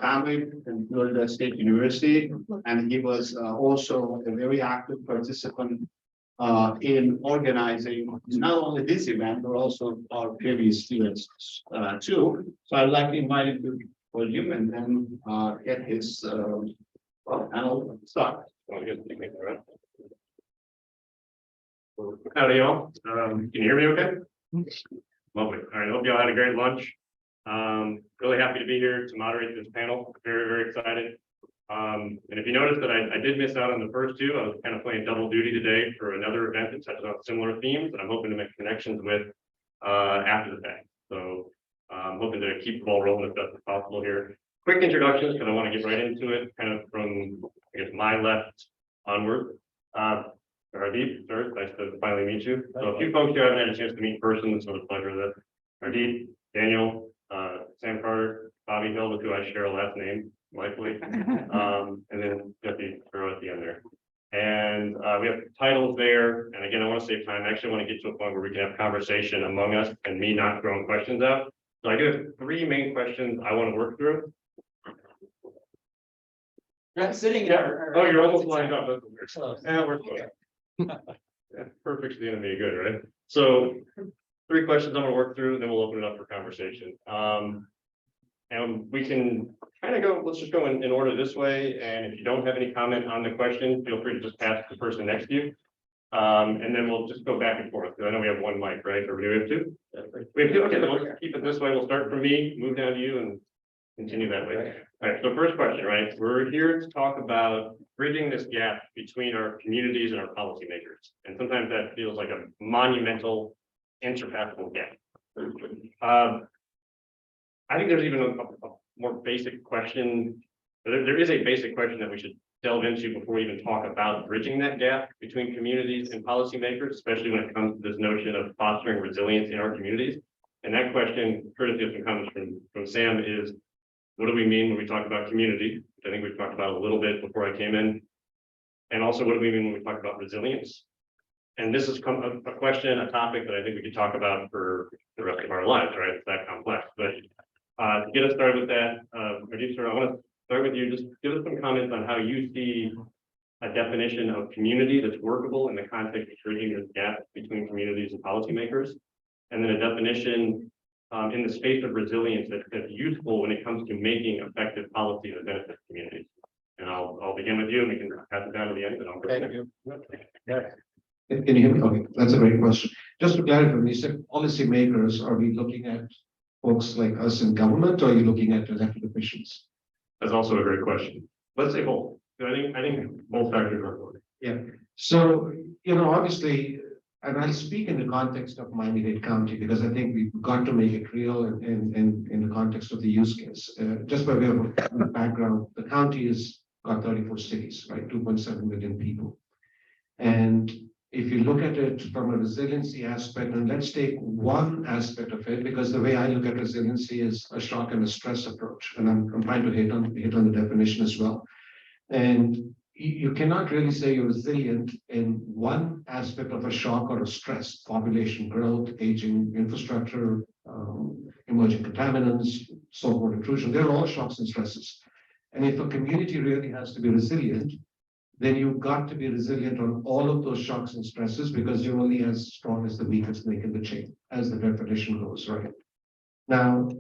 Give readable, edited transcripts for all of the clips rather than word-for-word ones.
family in Florida State University, and he was also a very active participant in organizing not only this event, but also our previous events too. So I'd like to invite him to the podium and then get his panel start. Howdy, y'all. Can you hear me okay? Lovely. All right. Hope y'all had a great lunch. Really happy to be here to moderate this panel. Very, very excited. And if you noticed that I did miss out on the first two, I was kind of playing double duty today for another event that touches on similar themes that I'm hoping to make connections with after the fact. So I'm hoping to keep the ball rolling as best as possible here. Quick introductions, because I want to get right into it, kind of from, I guess, my left onward. Hardeep, first, nice to finally meet you. So a few folks here I haven't had a chance to meet in person, so it's a pleasure that Hardeep, Daniel, Sam Carter, Bobbie Hill, with who I share a last name, likely, and then Dept at the end there. And we have titles there. And again, I want to save time. I actually want to get to a point where we can have conversation among us and me not throwing questions out. So I do have three main questions I want to work through. Not sitting there. Oh, you're almost lined up. That's weird. Yeah, we're close. Yeah, perfect's the enemy of good, right? So three questions I'm going to work through, then we'll open it up for conversation. And we can kind of go, let's just go in order this way. And if you don't have any comment on the question, feel free to just pass the person next to you. And then we'll just go back and forth. I know we have one mic, right? Or do we have two? We have two. Okay, then we'll keep it this way. We'll start from me, move down to you, and continue that way. All right, so first question, right? We're here to talk about bridging this gap between our communities and our policymakers. And sometimes that feels like a monumental, insurpassable gap. I think there's even a more basic question. There is a basic question that we should delve into before we even talk about bridging that gap between communities and policymakers, especially when it comes to this notion of fostering resilience in our communities. And that question, courtesy of some comments from Sam, is what do we mean when we talk about community? Which I think we've talked about a little bit before I came in. And also, what do we mean when we talk about resilience? And this is a question, a topic that I think we could talk about for the rest of our lives, right? It's that complex. But to get us started with that, Hardeep, sir, I want to start with you. Just give us some comments on how you see a definition of community that's workable in the context of bridging this gap between communities and policymakers, and then a definition in the space of resilience that's useful when it comes to making effective policy that benefits communities. And I'll begin with you, and we can pass it down to the end, and I'll go. Thank you. Yeah. Can you hear me? Okay, that's a great question. Just to clarify, when you said policymakers, are we looking at folks like us in government, or are you looking at elected officials? That's also a great question. Let's say both. I think both factors are important. Yeah. So, obviously, and I'll speak in the context of Miami-Dade County, because I think we've got to make it real in the context of the use case. Just by way of background, the county has got 34 cities, right? 2.7 million people. And if you look at it from a resiliency aspect, and let's take one aspect of it, because the way I look at resiliency is a shock and a stress approach. And I'm trying to hit on the definition as well. And you cannot really say you're resilient in one aspect of a shock or a stress: population growth, aging infrastructure, emerging contaminants, saltwater intrusion. They're all shocks and stresses. And if a community really has to be resilient, then you've got to be resilient on all of those shocks and stresses, because you're only as strong as the weakest link in the chain, as the definition goes, right? Now,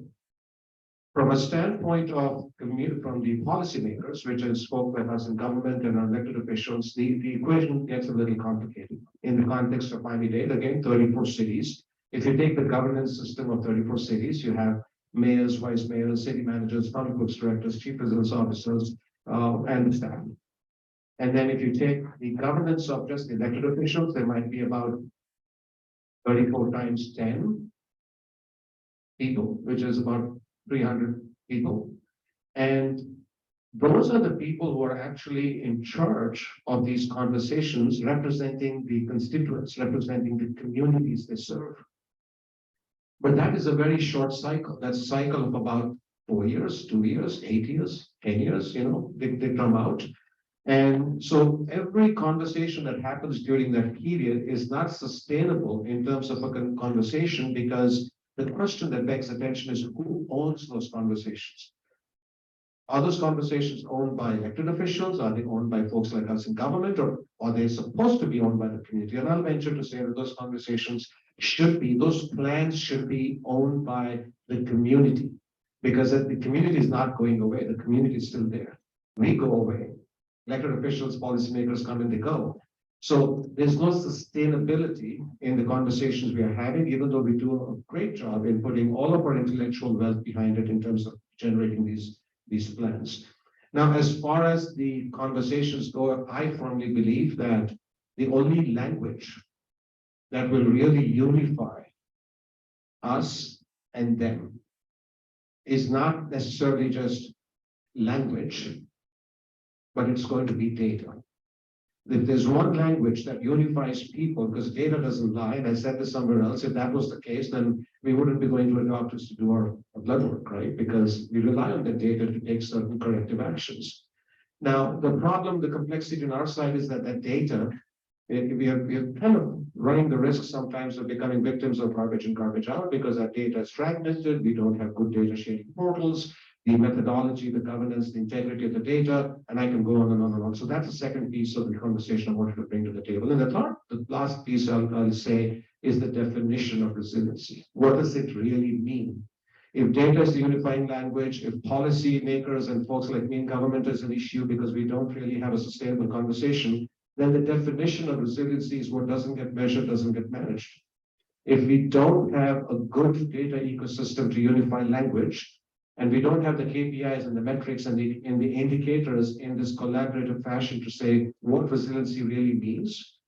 from a standpoint of from the policymakers, which is folk like us in government and our elected officials, the equation gets a little complicated. In the context of Miami-Dade, again, 34 cities. If you take the governance system of 34 cities, you have mayors, vice mayors, city managers, public works directors, chief residence officers, and the staff. And then if you take the governance of just the elected officials, there might be about 34 times 10 people, which is about 300 people. And those are the people who are actually in charge of these conversations, representing the constituents, representing the communities they serve. But that is a very short cycle. That's a cycle of about 4 years, 2 years, 8 years, 10 years, they come out. And so every conversation that happens during that period is not sustainable in terms of a conversation, because the question that begs attention is who owns those conversations. Are those conversations owned by elected officials? Are they owned by folks like us in government, or are they supposed to be owned by the community? And I'll venture to say that those conversations those plans should be owned by the community. Because the community is not going away, the community is still there. We go away. Elected officials, policymakers come and they go. So there's no sustainability in the conversations we are having, even though we do a great job in putting all of our intellectual wealth behind it in terms of generating these plans. Now, as far as the conversations go, I firmly believe that the only language that will really unify us and them is not necessarily just language, but it's going to be data. If there's one language that unifies people, because data doesn't lie, and I said this somewhere else, if that was the case, then we wouldn't be going to a doctor's to do our blood work, right? Because we rely on the data to take certain corrective actions. Now, the problem, the complexity on our side is that data, we are kind of running the risk sometimes of becoming victims of garbage in, garbage out, because our data is fragmented, we don't have good data sharing portals, the methodology, the governance, the integrity of the data, and I can go on and on and on. So that's the second piece of the conversation I wanted to bring to the table. And the last piece I'll say is the definition of resiliency. What does it really mean? If data is the unifying language, if policy makers and folks like me in government is an issue because we don't really have a sustainable conversation, then the definition of resiliency is what doesn't get measured, doesn't get managed. If we don't have a good data ecosystem to unify language, and we don't have the KPIs and the metrics and the indicators in this collaborative fashion to say what resiliency really means,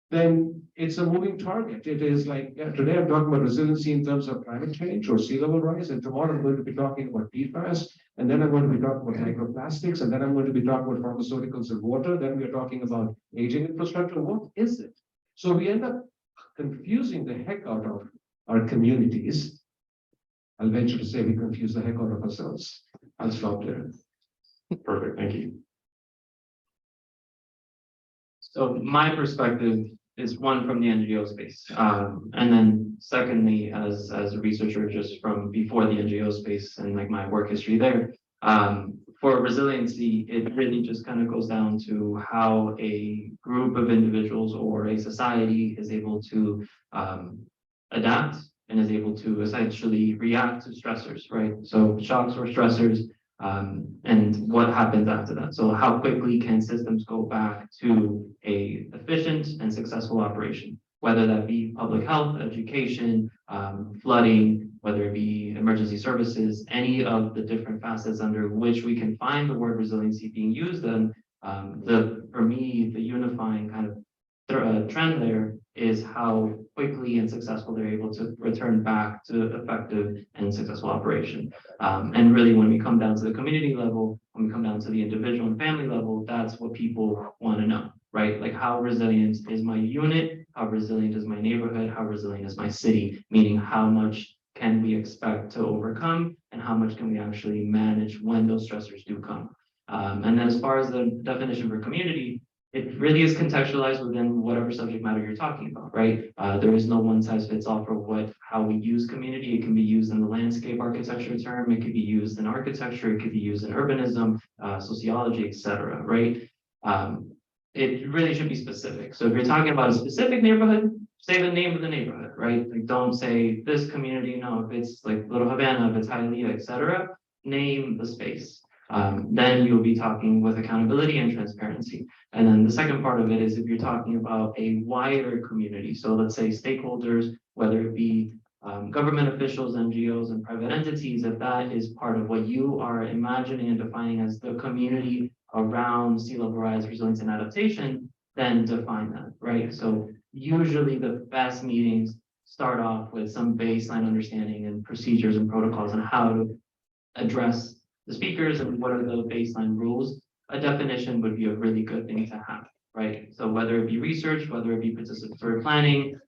then it's a moving target. It is like, yeah, today I'm talking about resiliency in terms of climate change or sea level rise, and tomorrow I'm going to be talking about PFAS, and then I'm going to be talking about microplastics, and then I'm going to be talking about pharmaceuticals and water, then we're talking about aging infrastructure. What is it? So we end up confusing the heck out of our communities. I'll venture to say we confuse the heck out of ourselves. I'll stop there. Perfect, thank you. So my perspective is one from the NGO space. And then secondly, as a researcher just from before the NGO space and like my work history there, for resiliency, it really just kind of goes down to how a group of individuals or a society is able to adapt and is able to essentially react to stressors, right? So shocks or stressors, and what happens after that. So how quickly can systems go back to a efficient and successful operation, whether that be public health, education, flooding, whether it be emergency services, any of the different facets under which we can find the word resiliency being used. And for me, the unifying kind of trend there is how quickly and successful they're able to return back to effective and successful operation. And really, when we come down to the community level, when we come down to the individual and family level, that's what people want to know, right? Like, how resilient is my unit? How resilient is my neighborhood? How resilient is my city? Meaning, how much can we expect to overcome, and how much can we actually manage when those stressors do come? And then as far as the definition for community, it really is contextualized within whatever subject matter you're talking about, right? There is no one size fits all for how we use community. It can be used in the landscape architecture term. It could be used in architecture. It could be used in urbanism, sociology, etc. Right? It really should be specific. So if you're talking about a specific neighborhood, say the name of the neighborhood, right? Like, don't say this community. No, if it's like Little Havana, if it's Hialeah, etc. Name the space. Then you'll be talking with accountability and transparency. And then the second part of it is if you're talking about a wider community, so let's say stakeholders, whether it be government officials, NGOs, and private entities, if that is part of what you are imagining and defining as the community around sea level rise, resilience, and adaptation, then define that, right? So usually the best meetings start off with some baseline understanding and procedures and protocols on how to address the speakers and what are the baseline rules. A definition would be a really good thing to have, right? So whether it be research, whether it be participatory planning,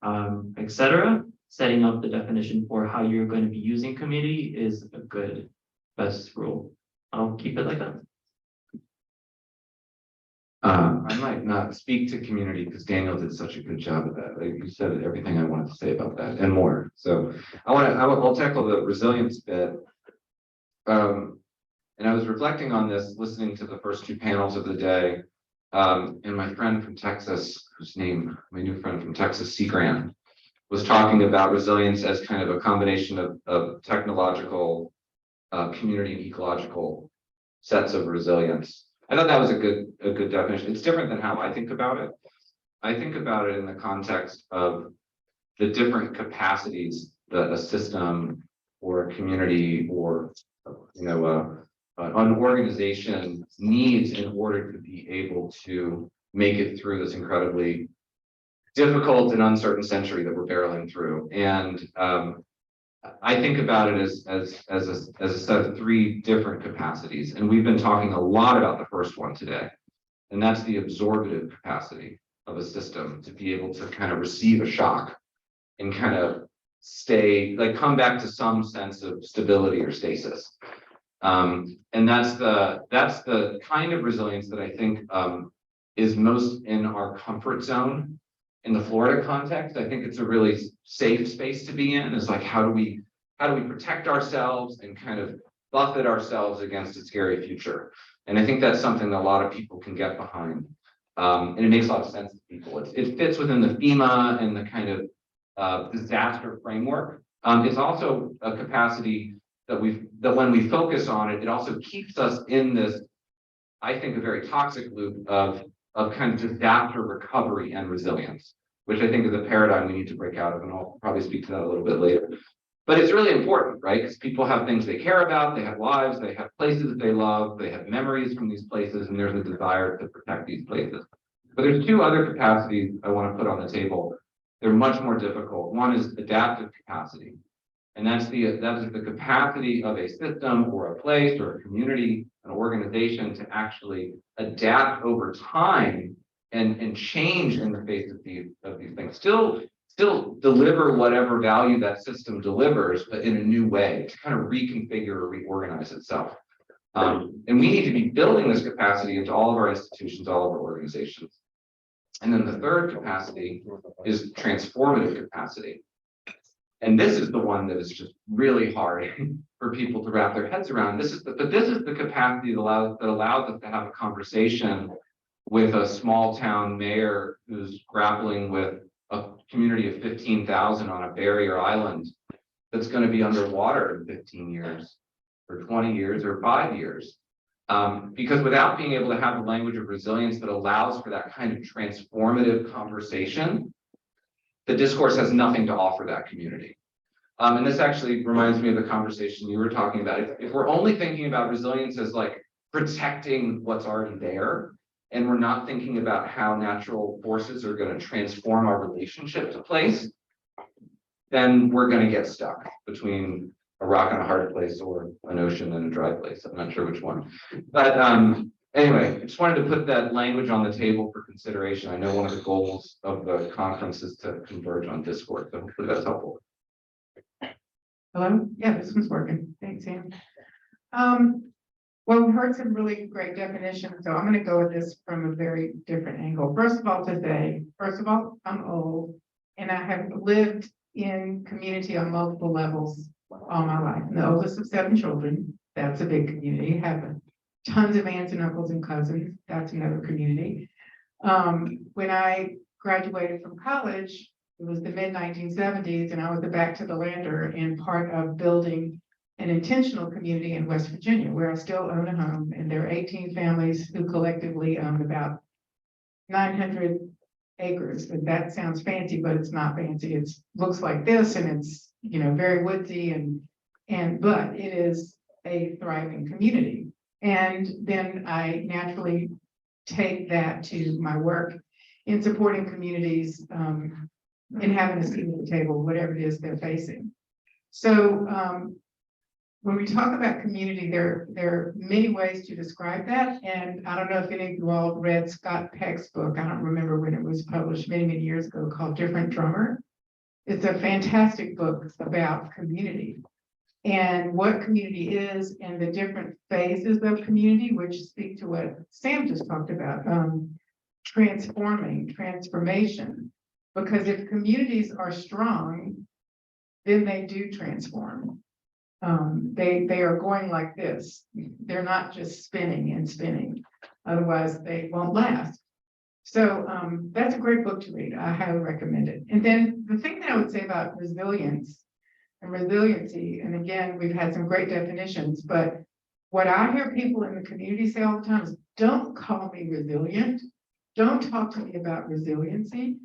etc., setting up the definition for how you're going to be using community is a good best rule. I'll keep it like that. I might not speak to community because Daniel did such a good job of that. Like, you said everything I wanted to say about that and more. So I'll tackle the resilience bit. And I was reflecting on this, listening to the first two panels of the day. And my friend from Texas, my new friend from Texas, C. Grant, was talking about resilience as kind of a combination of technological, community and ecological sets of resilience. I thought that was a good definition. It's different than how I think about it. I think about it in the context of the different capacities that a system or a community or an organization needs in order to be able to make it through this incredibly difficult and uncertain century that we're barreling through. And I think about it as a set of three different capacities. And we've been talking a lot about the first one today. And that's the absorptive capacity of a system to be able to kind of receive a shock and kind of come back to some sense of stability or stasis. And that's the kind of resilience that I think is most in our comfort zone. In the Florida context, I think it's a really safe space to be in. Is like, how do we protect ourselves and kind of buffet ourselves against a scary future? And I think that's something that a lot of people can get behind. And it makes a lot of sense to people. It fits within the FEMA and the kind of disaster framework. It's also a capacity that when we focus on it, it also keeps us in this, I think, a very toxic loop of kind of disaster recovery and resilience, which I think is a paradigm we need to break out of, and I'll probably speak to that a little bit later. But it's really important, right? Because people have things they care about, they have lives, they have places that they love, they have memories from these places, and there's a desire to protect these places. But there's two other capacities I want to put on the table. They're much more difficult. One is adaptive capacity. And that's the capacity of a system or a place or a community, an organization to actually adapt over time and change in the face of these things. Still deliver whatever value that system delivers, but in a new way to kind of reconfigure or reorganize itself. And we need to be building this capacity into all of our institutions, all of our organizations. And then the third capacity is transformative capacity. And this is the one that is just really hard for people to wrap their heads around. This is the capacity that allows us to have a conversation with a small town mayor who's grappling with a community of 15,000 on a barrier island that's going to be underwater in 15 years or 20 years or 5 years. Because without being able to have a language of resilience that allows for that kind of transformative conversation, the discourse has nothing to offer that community. And this actually reminds me of the conversation you were talking about. If we're only thinking about resilience as like protecting what's already there, and we're not thinking about how natural forces are going to transform our relationship to place, then we're going to get stuck between a rock and a hard place or an ocean and a dry place. I'm not sure which one. But anyway, I just wanted to put that language on the table for consideration. I know one of the goals of the conference is to converge on discourse, so hopefully that's helpful. Hello? Yeah, this one's working. Thanks, Sam. Well, we've heard some really great definitions, so I'm going to go with this from a very different angle. First of all, I'm old, and I have lived in community on multiple levels all my life. I'm the oldest of 7 children. That's a big community. I have tons of aunts and uncles and cousins. That's another community. When I graduated from college, it was the mid-1970s, and I was the back to the lander and part of building an intentional community in West Virginia, where I still own a home, and there are 18 families who collectively own about 900 acres. And that sounds fancy, but it's not fancy. It looks like this, and it's, you know, very woodsy, but it is a thriving community. And then I naturally take that to my work in supporting communities and having a seat at the table, whatever it is they're facing. So when we talk about community, there are many ways to describe that. And I don't know if any of you all read Scott Peck's book. I don't remember when it was published, many, many years ago, called Different Drummer. It's a fantastic book about community and what community is and the different phases of community, which speak to what Sam just talked about, transformation. Because if communities are strong, then they do transform. They are going like this. They're not just spinning and spinning. Otherwise, they won't last. So that's a great book to read. I highly recommend it. And then the thing that I would say about resilience and resiliency, and again, we've had some great definitions, but what I hear people in the community say all the time is, don't call me resilient. Don't talk to me about resiliency.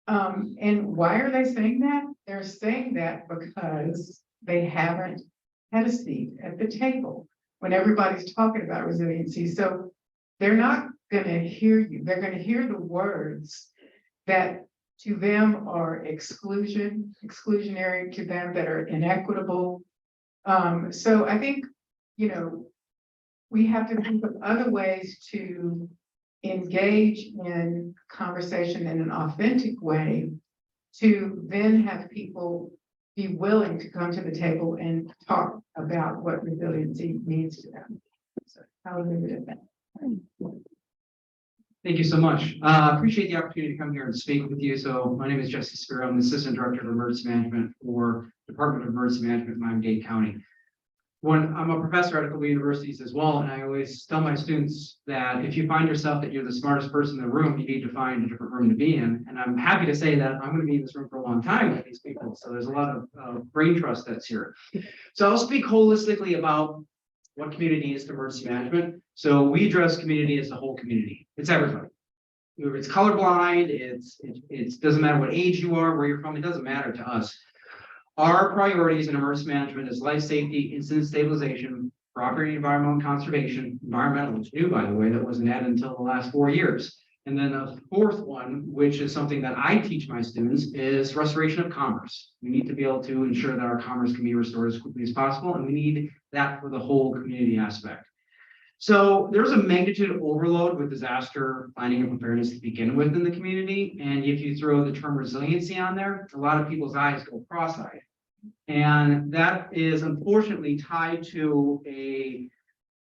And why are they saying that? They're saying that because they haven't had a seat at the table when everybody's talking about resiliency. So they're not going to hear you. They're going to hear the words that to them are exclusionary to them, that are inequitable. So I think, you know, we have to think of other ways to engage in conversation in an authentic way to then have people be willing to come to the table and talk about what resiliency means to them. So I'll leave it at that. Thank you so much. Appreciate the opportunity to come here and speak with you. So my name is Jesse Spearo. I'm the Assistant Director of Emergency Management for Department of Emergency Management in Miami-Dade County. I'm a professor at a couple of universities as well, and I always tell my students that if you find yourself that you're the smartest person in the room, you need to find a different room to be in. And I'm happy to say that I'm going to be in this room for a long time with these people. So there's a lot of brain trust that's here. So I'll speak holistically about what community is to emergency management. So we address community as the whole community. It's everybody. It's colorblind, it doesn't matter what age you are, where you're from, it doesn't matter to us. Our priorities in emergency management is life safety, incident stabilization, property and environmental conservation. Environmental is new, by the way, that wasn't added until the last 4 years. And then the fourth one, which is something that I teach my students, is restoration of commerce. We need to be able to ensure that our commerce can be restored as quickly as possible, and we need that for the whole community aspect. So there's a magnitude overload with disaster planning and preparedness to begin with in the community. And if you throw the term resiliency on there, a lot of people's eyes go cross-eyed. And that is unfortunately tied to the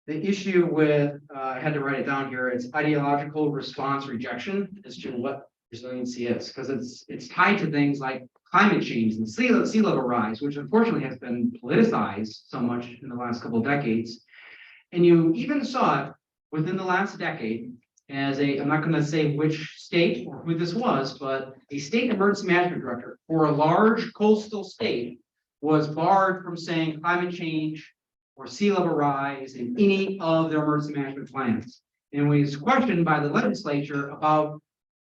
issue with, I had to write it down here, it's ideological response rejection as to what resiliency is, because it's tied to things like climate change and sea level rise, which unfortunately has been politicized so much in the last couple of decades. And you even saw it within the last decade as I'm not going to say which state or who this was, but a state emergency management director for a large coastal state was barred from saying climate change or sea level rise in any of their emergency management plans. And when he was questioned by the legislature about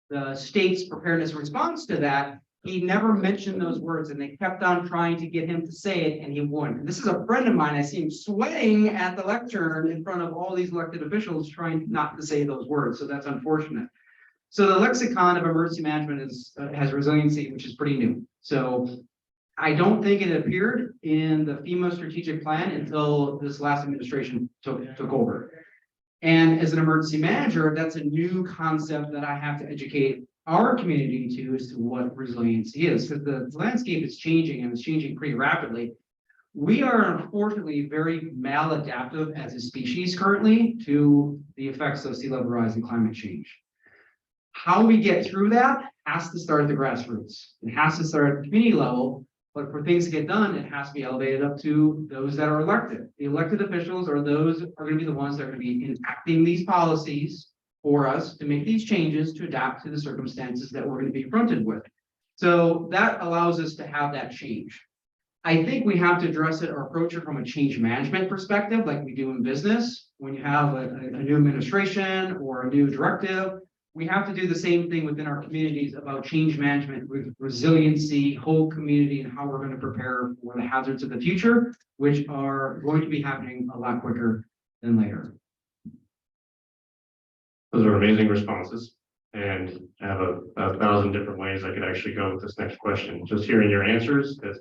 the state's preparedness and response to that, he never mentioned those words, and they kept on trying to get him to say it, and he wouldn't. And this is a friend of mine. I see him sweating at the lectern in front of all these elected officials trying not to say those words. So that's unfortunate. So the lexicon of emergency management has resiliency, which is pretty new. So I don't think it appeared in the FEMA strategic plan until this last administration took over. And as an emergency manager, that's a new concept that I have to educate our community to as to what resiliency is, because the landscape is changing and it's changing pretty rapidly. We are unfortunately very maladaptive as a species currently to the effects of sea level rise and climate change. How we get through that has to start at the grassroots. It has to start at the community level, but for things to get done, it has to be elevated up to those that are elected. The elected officials are going to be the ones that are going to be enacting these policies for us to make these changes to adapt to the circumstances that we're going to be confronted with. So that allows us to have that change. I think we have to address it or approach it from a change management perspective, like we do in business. When you have a new administration or a new directive, we have to do the same thing within our communities about change management with resiliency, whole community, and how we're going to prepare for the hazards of the future, which are going to be happening a lot quicker than later. Those are amazing responses, and I have a 1,000 different ways I could actually go with this next question. Just hearing your answers has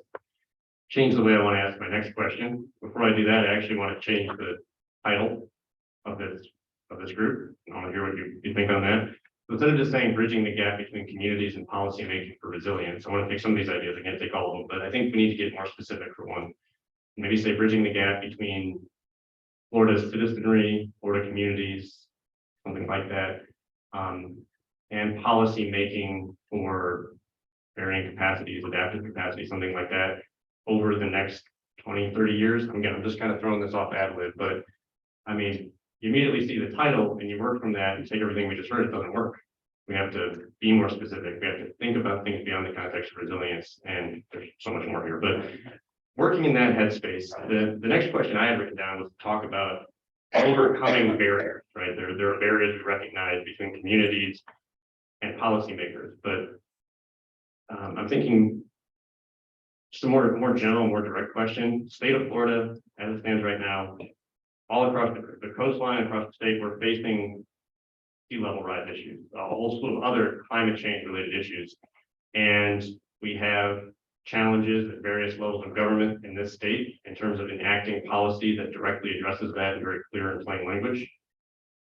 changed the way I want to ask my next question. Before I do that, I actually want to change the title of this group. I want to hear what you think on that. So instead of just saying bridging the gap between communities and policy making for resilience, I want to take some of these ideas. I can't take all of them, but I think we need to get more specific for one. Maybe say bridging the gap between Florida's citizenry, Florida communities, something like that, and policy making for varying capacities, adaptive capacity, something like that, over the next 20, 30 years. Again, I'm just kind of throwing this off ad lib, but I mean, you immediately see the title and you work from that and take everything we just heard, it doesn't work. We have to be more specific. We have to think about things beyond the context of resilience, and there's so much more here, but working in that headspace, the next question I had written down was to talk about overcoming barriers, right? There are barriers we recognize between communities and policymakers, but I'm thinking just a more general, more direct question. State of Florida, as it stands right now, all across the coastline, across the state, we're facing sea level rise issues, a whole slew of other climate change related issues. And we have challenges at various levels of government in this state in terms of enacting policy that directly addresses that in very clear and plain language.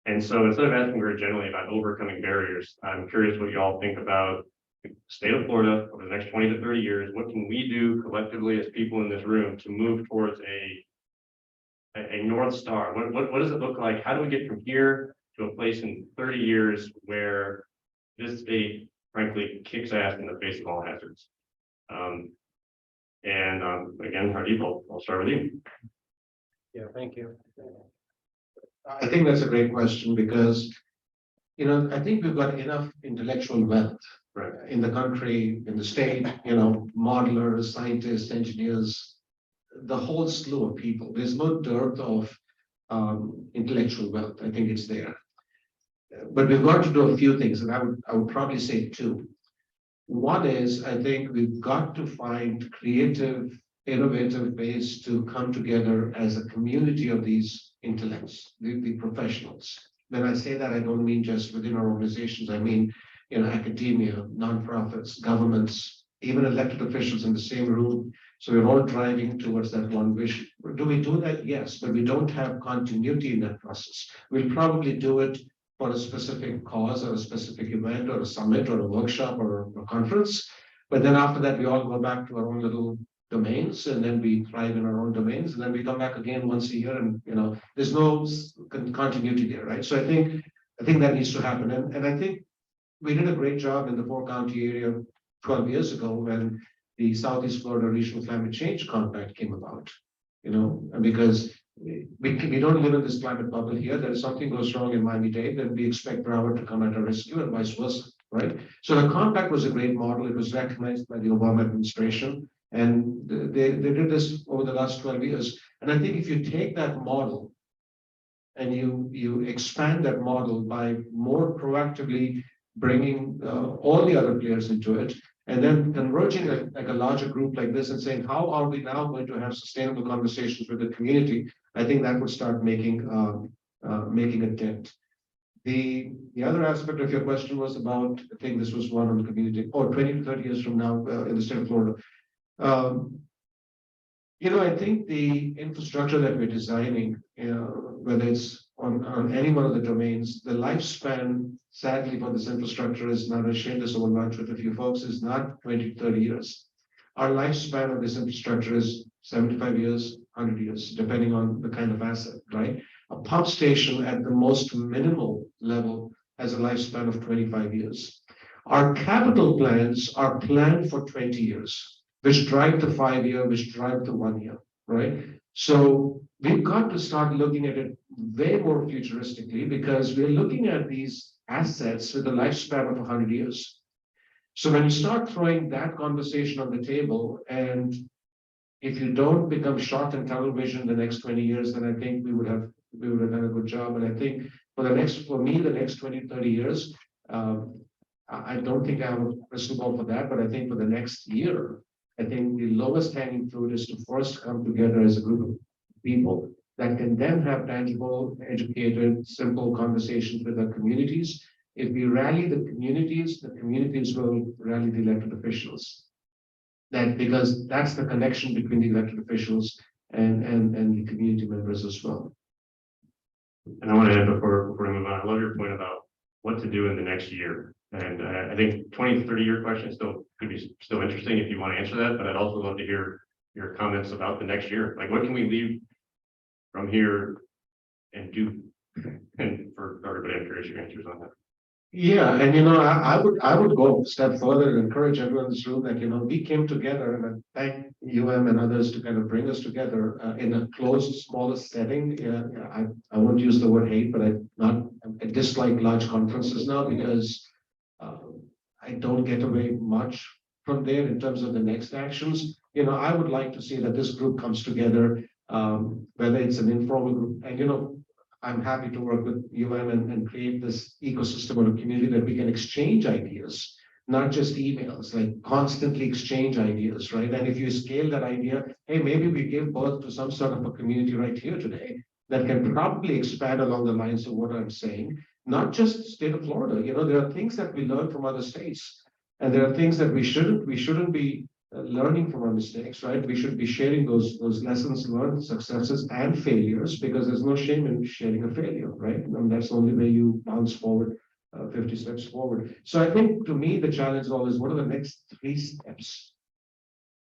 And so instead of asking very generally about overcoming barriers, I'm curious what you all think about the state of Florida over the next 20 to 30 years. What can we do collectively as people in this room to move towards a North Star? What does it look like? How do we get from here to a place in 30 years where this state frankly kicks ass in the face of all hazards? Again, Hardeep, I'll start with you. Yeah, thank you. I think that's a great question because, I think we've got enough intellectual wealth in the country, in the state, modelers, scientists, engineers, the whole slew of people. There's no dearth of intellectual wealth. I think it's there. But we've got to do a few things, and I would probably say two. One is, I think we've got to find creative, innovative ways to come together as a community of these intellects, the professionals. When I say that, I don't mean just within our organizations. I mean, academia, nonprofits, governments, even elected officials in the same room. So we're all driving towards that one vision. Do we do that? Yes, but we don't have continuity in that process. We'll probably do it for a specific cause or a specific event or a summit or a workshop or a conference. But then after that, we all go back to our own little domains, and then we thrive in our own domains, and then we come back again once a year, and there's no continuity there, right? So I think that needs to happen, and I think we did a great job in the 4-county area 12 years ago when the Southeast Florida Regional Climate Change Compact came about, because we don't live in this climate bubble here. That if something goes wrong in Miami-Dade, then we expect Broward to come at our rescue and vice versa, right? So the compact was a great model. It was recognized by the Obama administration, and they did this over the last 12 years. And I think if you take that model and you expand that model by more proactively bringing all the other players into it, and then converging like a larger group like this and saying, how are we now going to have sustainable conversations with the community? I think that would start making a dent. The other aspect of your question was about, I think this was one on the community, 20 to 30 years from now in the state of Florida. I think the infrastructure that we're designing, whether it's on any one of the domains, the lifespan, sadly, for this infrastructure is not, I shared this over lunch with a few folks, is not 20 to 30 years. Our lifespan of this infrastructure is 75 years, 100 years, depending on the kind of asset, right? A pump station at the most minimal level has a lifespan of 25 years. Our capital plans are planned for 20 years, which drive the 5-year, which drive the 1 year, right? So we've got to start looking at it way more futuristically, because we're looking at these assets with a lifespan of 100 years. So when you start throwing that conversation on the table, and if you don't become short in tunnel vision the next 20 years, then I think we would have done a good job. And I think for me, the next 20, 30 years, I don't think I have a crystal ball for that, but I think for the next year, I think the lowest hanging fruit is to first come together as a group of people that can then have tangible, educated, simple conversations with our communities. If we rally the communities will rally the elected officials. Because that's the connection between the elected officials and the community members as well. And I want to add before we move on, I love your point about what to do in the next year. And I think 20 to 30 year question could be still interesting if you want to answer that, but I'd also love to hear your comments about the next year. Like, what can we leave from here and do? And for everybody, I'm curious your answers on that. Yeah, and I would go a step further and encourage everyone in this room that, we came together and I thank UM and others to kind of bring us together in a closed, smaller setting. I won't use the word hate, but I dislike large conferences now because uh, I don't get away much from there in terms of the next actions. I would like to see that this group comes together, whether it's an informal group, and I'm happy to work with UM and create this ecosystem or a community that we can exchange ideas, not just emails, like constantly exchange ideas, right? And if you scale that idea, hey, maybe we give birth to some sort of a community right here today that can probably expand along the lines of what I'm saying, not just state of Florida. There are things that we learn from other states, and there are things that we shouldn't be learning from our mistakes, right? We should be sharing those lessons learned, successes and failures, because there's no shame in sharing a failure, right? And that's the only way you bounce forward, 50 steps forward. So I think to me, the challenge is always, what are the next 3 steps?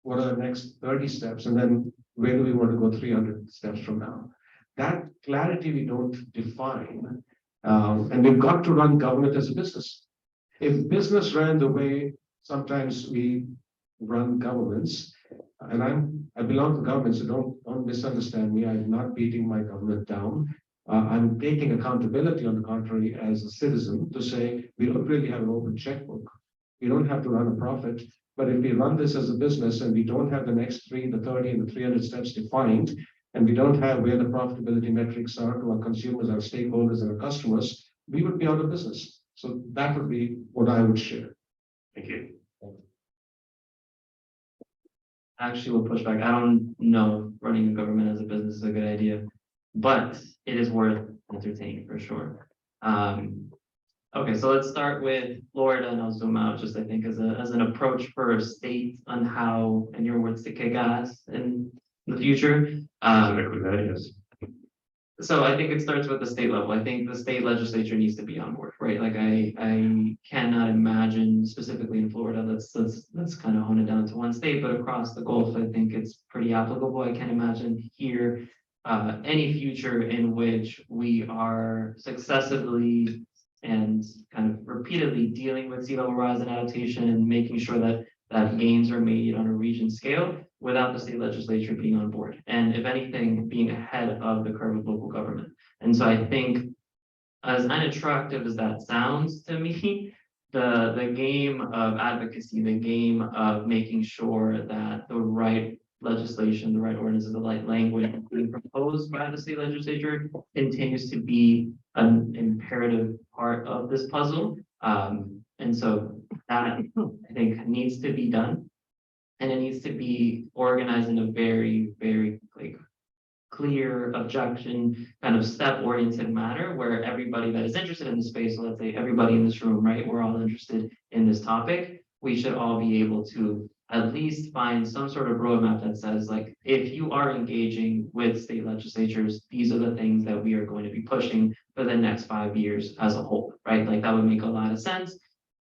What are the next 30 steps? And then where do we want to go 300 steps from now? That clarity we don't define. And we've got to run government as a business. If business ran the way sometimes we run governments, and I belong to government, so don't misunderstand me. I'm not beating my government down. I'm taking accountability, on the contrary, as a citizen, to say we don't really have an open checkbook. We don't have to run a profit. But if we run this as a business and we don't have the next 3, the 30, and the 300 steps defined, and we don't have where the profitability metrics are to our consumers, our stakeholders, and our customers, we would be out of business. So that would be what I would share. Thank you. Actually will push back. I don't know if running a government as a business is a good idea, but it is worth entertaining for sure. Okay, so let's start with Florida and I'll zoom out just I think as an approach for a state on how, in your words, to kick ass in the future. So I think it starts with the state level. I think the state legislature needs to be on board, right? Like I cannot imagine specifically in Florida, let's kind of hone it down to one state, but across the Gulf, I think it's pretty applicable. I can't imagine here any future in which we are successively and kind of repeatedly dealing with sea level rise and adaptation and making sure that gains are made on a region scale without the state legislature being on board. And if anything, being ahead of the curve of local government. And so I think as unattractive as that sounds to me, the game of advocacy, the game of making sure that the right legislation, the right ordinances, the right language being proposed by the state legislature continues to be an imperative part of this puzzle. And so that I think needs to be done. And it needs to be organized in a very, very clear objection, kind of step-oriented manner where everybody that is interested in the space, so let's say everybody in this room, right, we're all interested in this topic, we should all be able to at least find some sort of roadmap that says, like, if you are engaging with state legislatures, these are the things that we are going to be pushing for the next 5 years as a whole, right? Like that would make a lot of sense.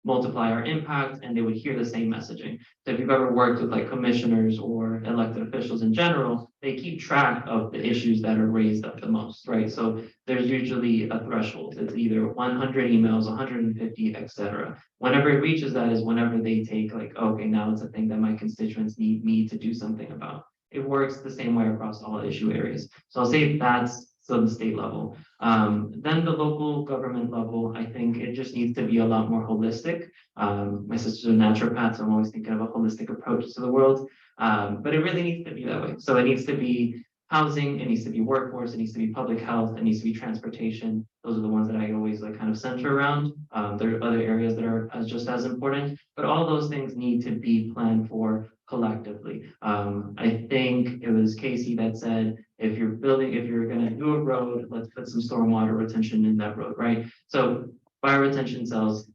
Multiply our impact and they would hear the same messaging. So if you've ever worked with like commissioners or elected officials in general, they keep track of the issues that are raised up the most, right? So there's usually a threshold. It's either 100 emails, 150, etc. Whenever it reaches that is whenever they take like, okay, now it's a thing that my constituents need me to do something about. It works the same way across all issue areas. So I'll say that's the state level. Then the local government level, I think it just needs to be a lot more holistic. My sister's a naturopath, so I'm always thinking of a holistic approach to the world. But it really needs to be that way. So it needs to be housing, it needs to be workforce, it needs to be public health, it needs to be transportation. Those are the ones that I always like kind of center around. There are other areas that are just as important, but all those things need to be planned for collectively. I think it was Casey that said, if you're going to do a road, let's put some stormwater retention in that road, right? So fire retention cells,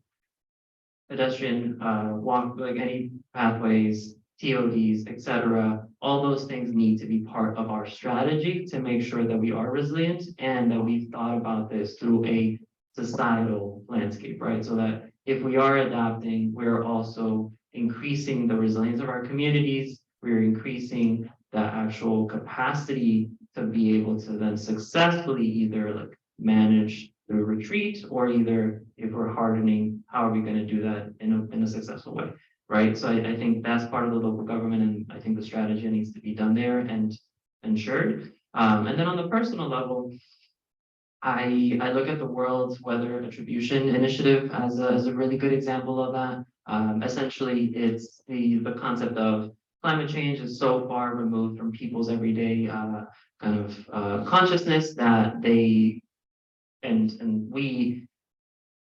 pedestrian walk, like any pathways, TODs, etc. All those things need to be part of our strategy to make sure that we are resilient and that we've thought about this through a societal landscape, right? So that if we are adapting, we're also increasing the resilience of our communities, we're increasing the actual capacity to be able to then successfully either like manage through retreat, or either if we're hardening, how are we going to do that in a successful way, right? So I think that's part of the local government, and I think the strategy needs to be done there and ensured. And then on the personal level, I look at the World Weather Attribution Initiative as a really good example of that. Essentially, it's the concept of climate change is so far removed from people's everyday consciousness that they and we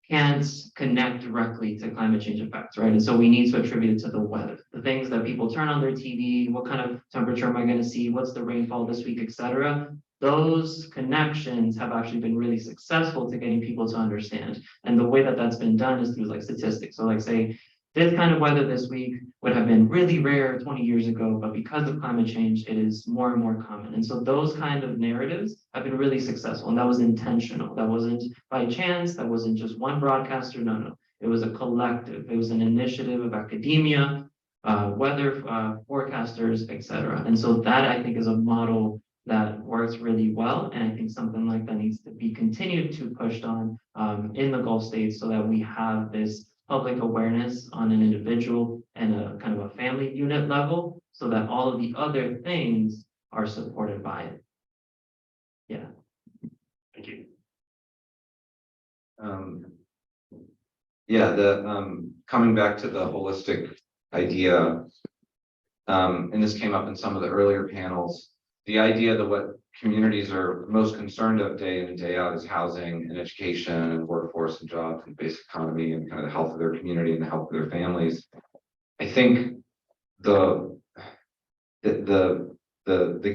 can't connect directly to climate change effects, right? And so we need to attribute it to the weather, the things that people turn on their TV, what kind of temperature am I going to see, what's the rainfall this week, etc. Those connections have actually been really successful to getting people to understand. And the way that that's been done is through like statistics. So like say, this kind of weather this week would have been really rare 20 years ago, but because of climate change, it is more and more common. And so those kind of narratives have been really successful, and that was intentional. That wasn't by chance. That wasn't just one broadcaster. No. It was a collective. It was an initiative of academia, weather forecasters, etc. And so that I think is a model that works really well. And I think something like that needs to be continued to pushed on in the Gulf states so that we have this public awareness on an individual and a kind of a family unit level so that all of the other things are supported by it. Yeah. Thank you. Coming back to the holistic idea, and this came up in some of the earlier panels, the idea that what communities are most concerned of day in and day out is housing and education and workforce and jobs and basic economy and kind of the health of their community and the health of their families. I think the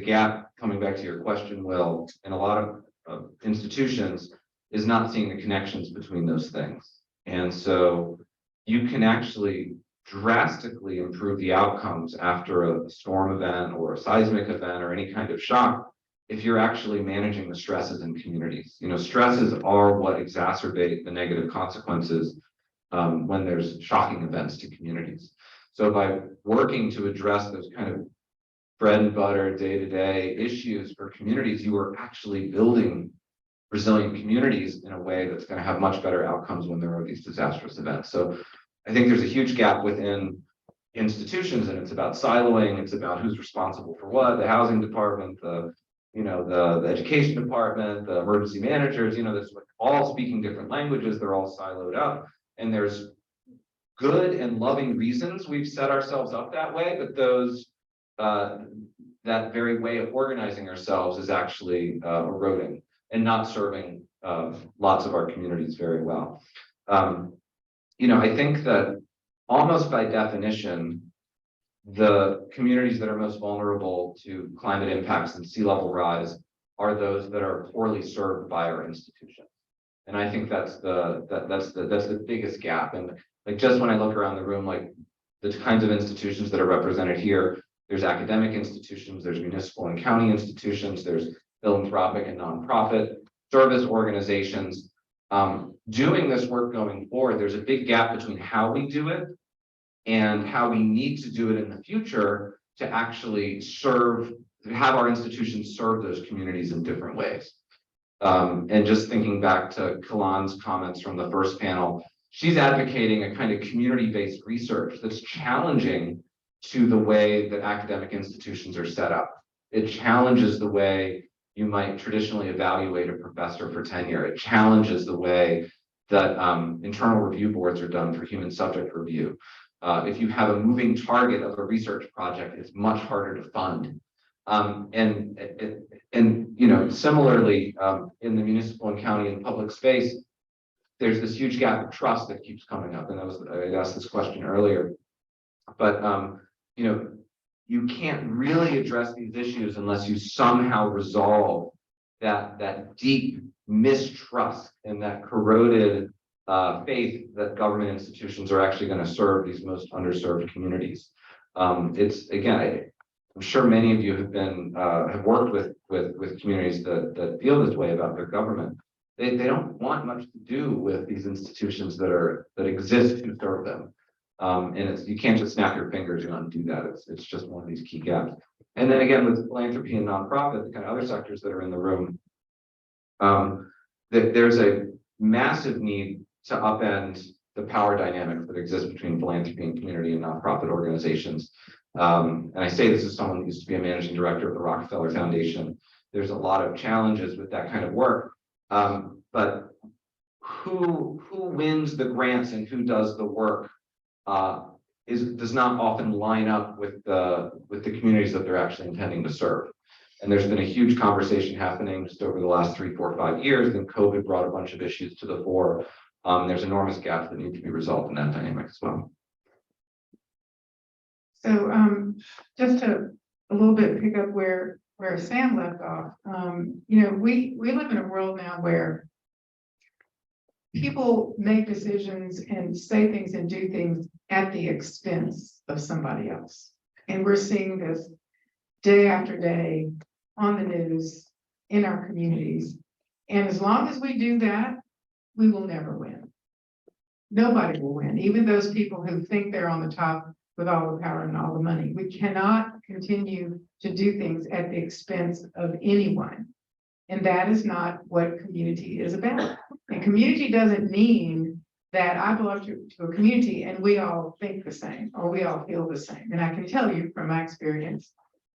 gap, coming back to your question, Will, in a lot of institutions is not seeing the connections between those things. And so you can actually drastically improve the outcomes after a storm event or a seismic event or any kind of shock if you're actually managing the stresses in communities. You know, stresses are what exacerbate the negative consequences when there's shocking events to communities. So by working to address those kind of bread and butter day-to-day issues for communities, you are actually building resilient communities in a way that's going to have much better outcomes when there are these disastrous events. So I think there's a huge gap within institutions, and it's about siloing. It's about who's responsible for what, the housing department, the education department, the emergency managers, that's all speaking different languages. They're all siloed up, and there's good and loving reasons we've set ourselves up that way, but those that very way of organizing ourselves is actually eroding and not serving lots of our communities very well. I think that almost by definition, the communities that are most vulnerable to climate impacts and sea level rise are those that are poorly served by our institutions. And I think that's the biggest gap. And like just when I look around the room, like the kinds of institutions that are represented here, there's academic institutions, there's municipal and county institutions, there's philanthropic and nonprofit service organizations. Doing this work going forward, there's a big gap between how we do it and how we need to do it in the future to actually have our institutions serve those communities in different ways. And just thinking back to Kalan's comments from the first panel, she's advocating a kind of community-based research that's challenging to the way that academic institutions are set up. It challenges the way you might traditionally evaluate a professor for tenure. It challenges the way that internal review boards are done for human subject review. If you have a moving target of a research project, it's much harder to fund. Similarly, in the municipal and county and public space, there's this huge gap of trust that keeps coming up. And I asked this question earlier, but you can't really address these issues unless you somehow resolve that deep mistrust and that corroded faith that government institutions are actually going to serve these most underserved communities. It's again, I'm sure many of you have worked with communities that feel this way about their government. They don't want much to do with these institutions that exist to serve them. And you can't just snap your fingers and undo that. It's just one of these key gaps. And then again, with philanthropy and nonprofit, the kind of other sectors that are in the room, that there's a massive need to upend the power dynamics that exist between philanthropy and community and nonprofit organizations. And I say this as someone who used to be a managing director of the Rockefeller Foundation. There's a lot of challenges with that kind of work. But who wins the grants and who does the work does not often line up with the communities that they're actually intending to serve. And there's been a huge conversation happening just over the last 3, 4, 5 years. Then COVID brought a bunch of issues to the fore. There's enormous gaps that need to be resolved in that dynamic as well. So just to a little bit pick up where Sam left off, you know, we live in a world now where people make decisions and say things and do things at the expense of somebody else. And we're seeing this day after day on the news in our communities. And as long as we do that, we will never win. Nobody will win, even those people who think they're on the top with all the power and all the money. We cannot continue to do things at the expense of anyone. And that is not what community is about. And community doesn't mean that I belong to a community and we all think the same or we all feel the same. And I can tell you from my experience,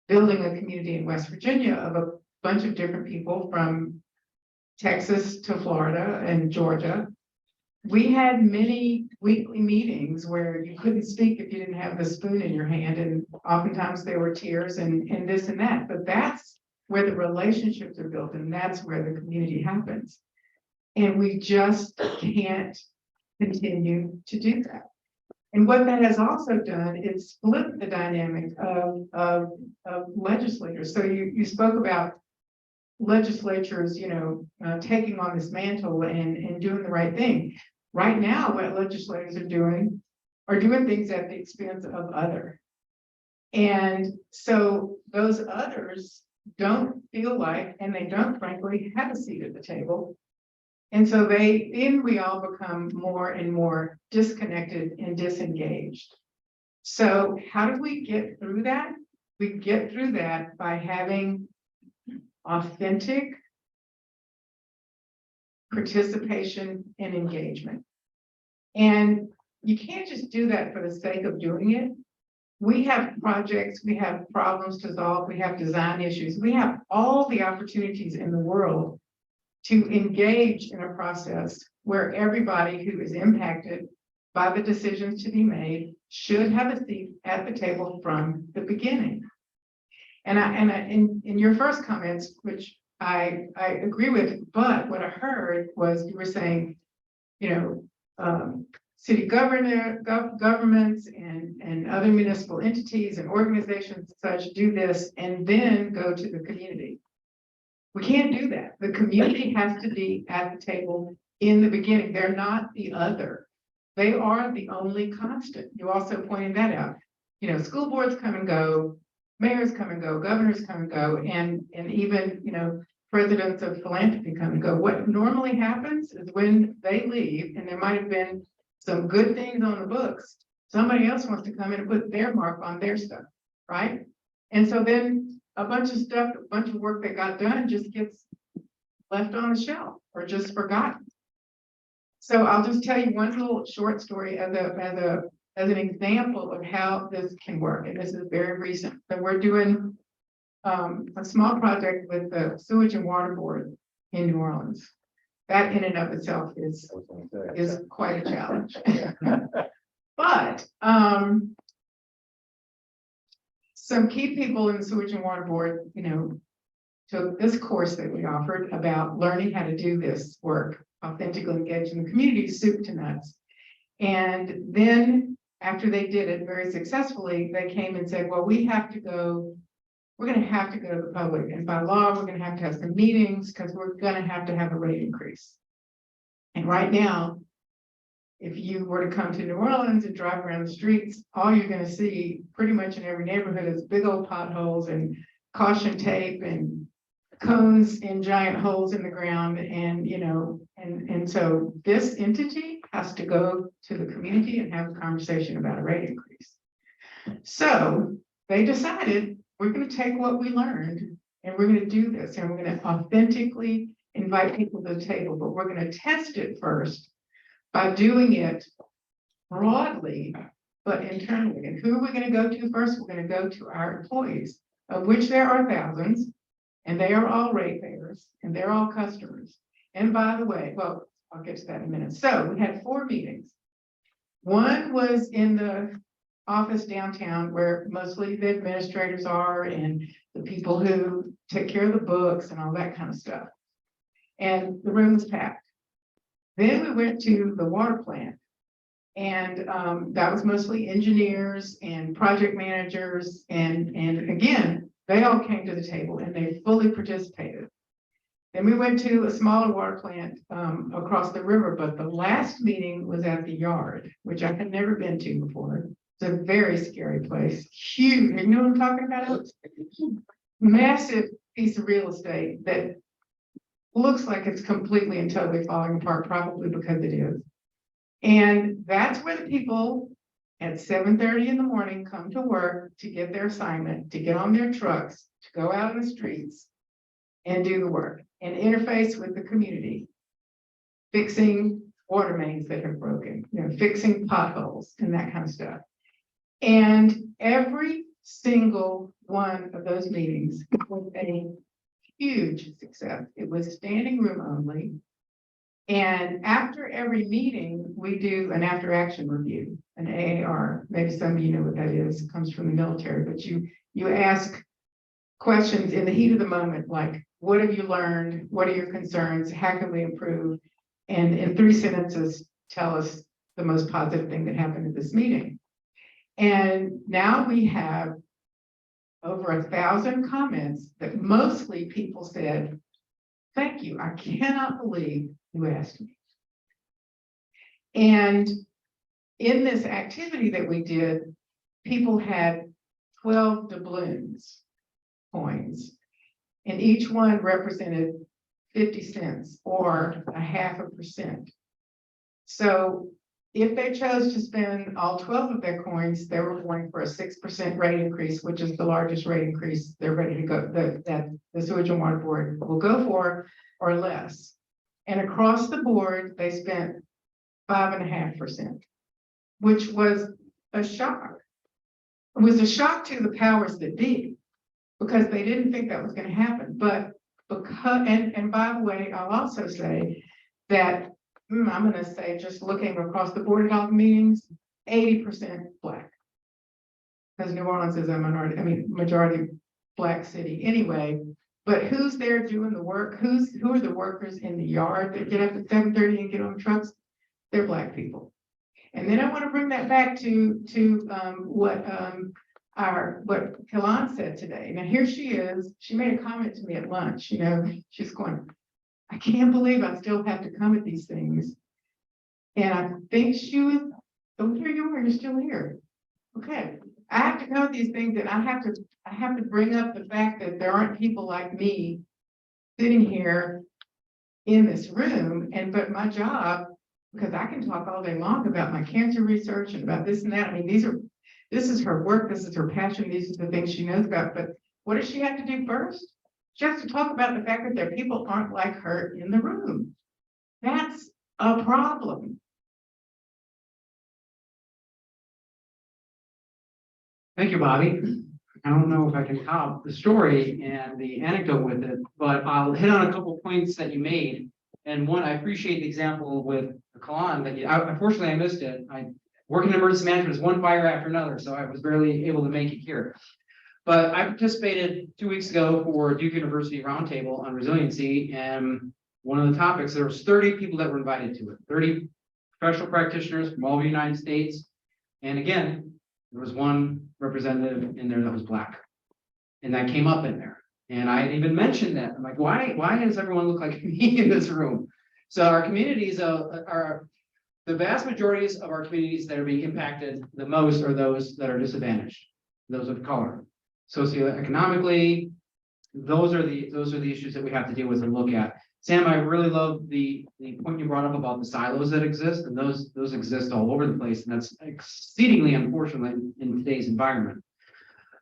building a community in West Virginia of a bunch of different people from Texas to Florida and Georgia. We had many weekly meetings where you couldn't speak if you didn't have the spoon in your hand. And oftentimes there were tears and this and that, but that's where the relationships are built and that's where the community happens. And we just can't continue to do that. And what that has also done is flip the dynamic of legislators. So you spoke about legislatures, you know, taking on this mantle and doing the right thing. Right now, what legislators are doing things at the expense of other. And so those others don't feel like, and they don't frankly have a seat at the table. And so then we all become more and more disconnected and disengaged. So how do we get through that? We get through that by having authentic participation and engagement. And you can't just do that for the sake of doing it. We have projects, we have problems to solve, we have design issues, we have all the opportunities in the world to engage in a process where everybody who is impacted by the decisions to be made should have a seat at the table from the beginning. And in your first comments, which I agree with, but what I heard was you were saying, you know, city governments and other municipal entities and organizations and such do this and then go to the community. We can't do that. The community has to be at the table in the beginning. They're not the other. They are the only constant. You also pointed that out. You know, school boards come and go, mayors come and go, governors come and go, and even, you know, presidents of philanthropy come and go. What normally happens is when they leave, and there might have been some good things on the books, somebody else wants to come in and put their mark on their stuff, right? And so then a bunch of stuff, a bunch of work that got done just gets left on the shelf or just forgotten. So I'll just tell you one little short story as an example of how this can work. And this is very recent. So we're doing a small project with the Sewage and Water Board in New Orleans. That in and of itself is quite a challenge. But some key people in the Sewage and Water Board, you know, took this course that we offered about learning how to do this work, authentically engaged in the community, soup to nuts. And then after they did it very successfully, they came and said, well, we're going to have to go to the public. And by law, we're going to have some meetings because we're going to have a rate increase. And right now, if you were to come to New Orleans and drive around the streets, all you're going to see pretty much in every neighborhood is big old potholes and caution tape and cones in giant holes in the ground. And, you know, and so this entity has to go to the community and have a conversation about a rate increase. So they decided we're going to take what we learned and we're going to do this and we're going to authentically invite people to the table, but we're gonna test it first by doing it broadly, but internally. And who are we gonna go to first? We're gonna go to our employees, of which there are thousands, and they are all ratepayers, and they're all customers. And by the way, well, I'll get to that in a minute. So we had 4 meetings. One was in the office downtown where mostly the administrators are and the people who take care of the books and all that kind of stuff. And the room was packed. Then we went to the water plant. And that was mostly engineers and project managers. And again, they all came to the table and they fully participated. Then we went to a smaller water plant across the river, but the last meeting was at the yard, which I had never been to before. It's a very scary place, huge, you know what I'm talking about? Massive piece of real estate that looks like it's completely and totally falling apart, probably because it is. And that's where the people at 7:30 in the morning come to work to get their assignment, to get on their trucks, to go out in the streets and do the work and interface with the community, fixing water mains that have broken, you know, fixing potholes and that kind of stuff. And every single one of those meetings was a huge success. It was standing room only. And after every meeting, we do an after action review, an AAR. Maybe some of you know what that is. It comes from the military, but you ask questions in the heat of the moment, like, what have you learned? What are your concerns? How can we improve? And in 3 sentences, tell us the most positive thing that happened at this meeting. And now we have over 1,000 comments that mostly people said, thank you. I cannot believe you asked me. And in this activity that we did, people had 12 doubloons coins, and each one represented 50 cents or 0.5%. So if they chose to spend all 12 of their coins, they were going for a 6% rate increase, which is the largest rate increase they're ready to go, that the Sewage and Water Board will go for, or less. And across the board, they spent 5.5%, which was a shock. It was a shock to the powers that be, because they didn't think that was going to happen. But because, and by the way, I'll also say that I'm going to say, just looking across the board at all the meetings, 80% Black. Because New Orleans is a minority, majority Black city anyway. But who's there doing the work? Who are the workers in the yard that get up at 7:30 and get on the trucks? They're Black people. And then I want to bring that back to what Kalan said today. Now here she is. She made a comment to me at lunch. You know, she's going, I can't believe I still have to come at these things. And I think she was, oh, here you are, you're still here. Okay. I have to come at these things, and I have to bring up the fact that there aren't people like me sitting here in this room. But my job, because I can talk all day long about my cancer research and about this and that. I mean, this is her work, this is her passion, these are the things she knows about. But what does she have to do first? She has to talk about the fact that there people aren't like her in the room. That's a problem. Thank you, Bobbie. I don't know if I can top the story and the anecdote with it, but I'll hit on a couple points that you made. And one, I appreciate the example with the Kalan that unfortunately I missed it. I working in emergency management is one fire after another, so I was barely able to make it here. But I participated 2 weeks ago for Duke University Roundtable on resiliency, and one of the topics, there was 30 people that were invited to it, 30 professional practitioners from all over the United States. And again, there was one representative in there that was Black, and that came up in there. And I even mentioned that. I'm like, why does everyone look like me in this room? So our communities are the vast majorities of our communities that are being impacted the most are those that are disadvantaged, those of color. Socioeconomically, those are the issues that we have to deal with and look at. Sam, I really love the point you brought up about the silos that exist, and those exist all over the place, and that's exceedingly unfortunate in today's environment.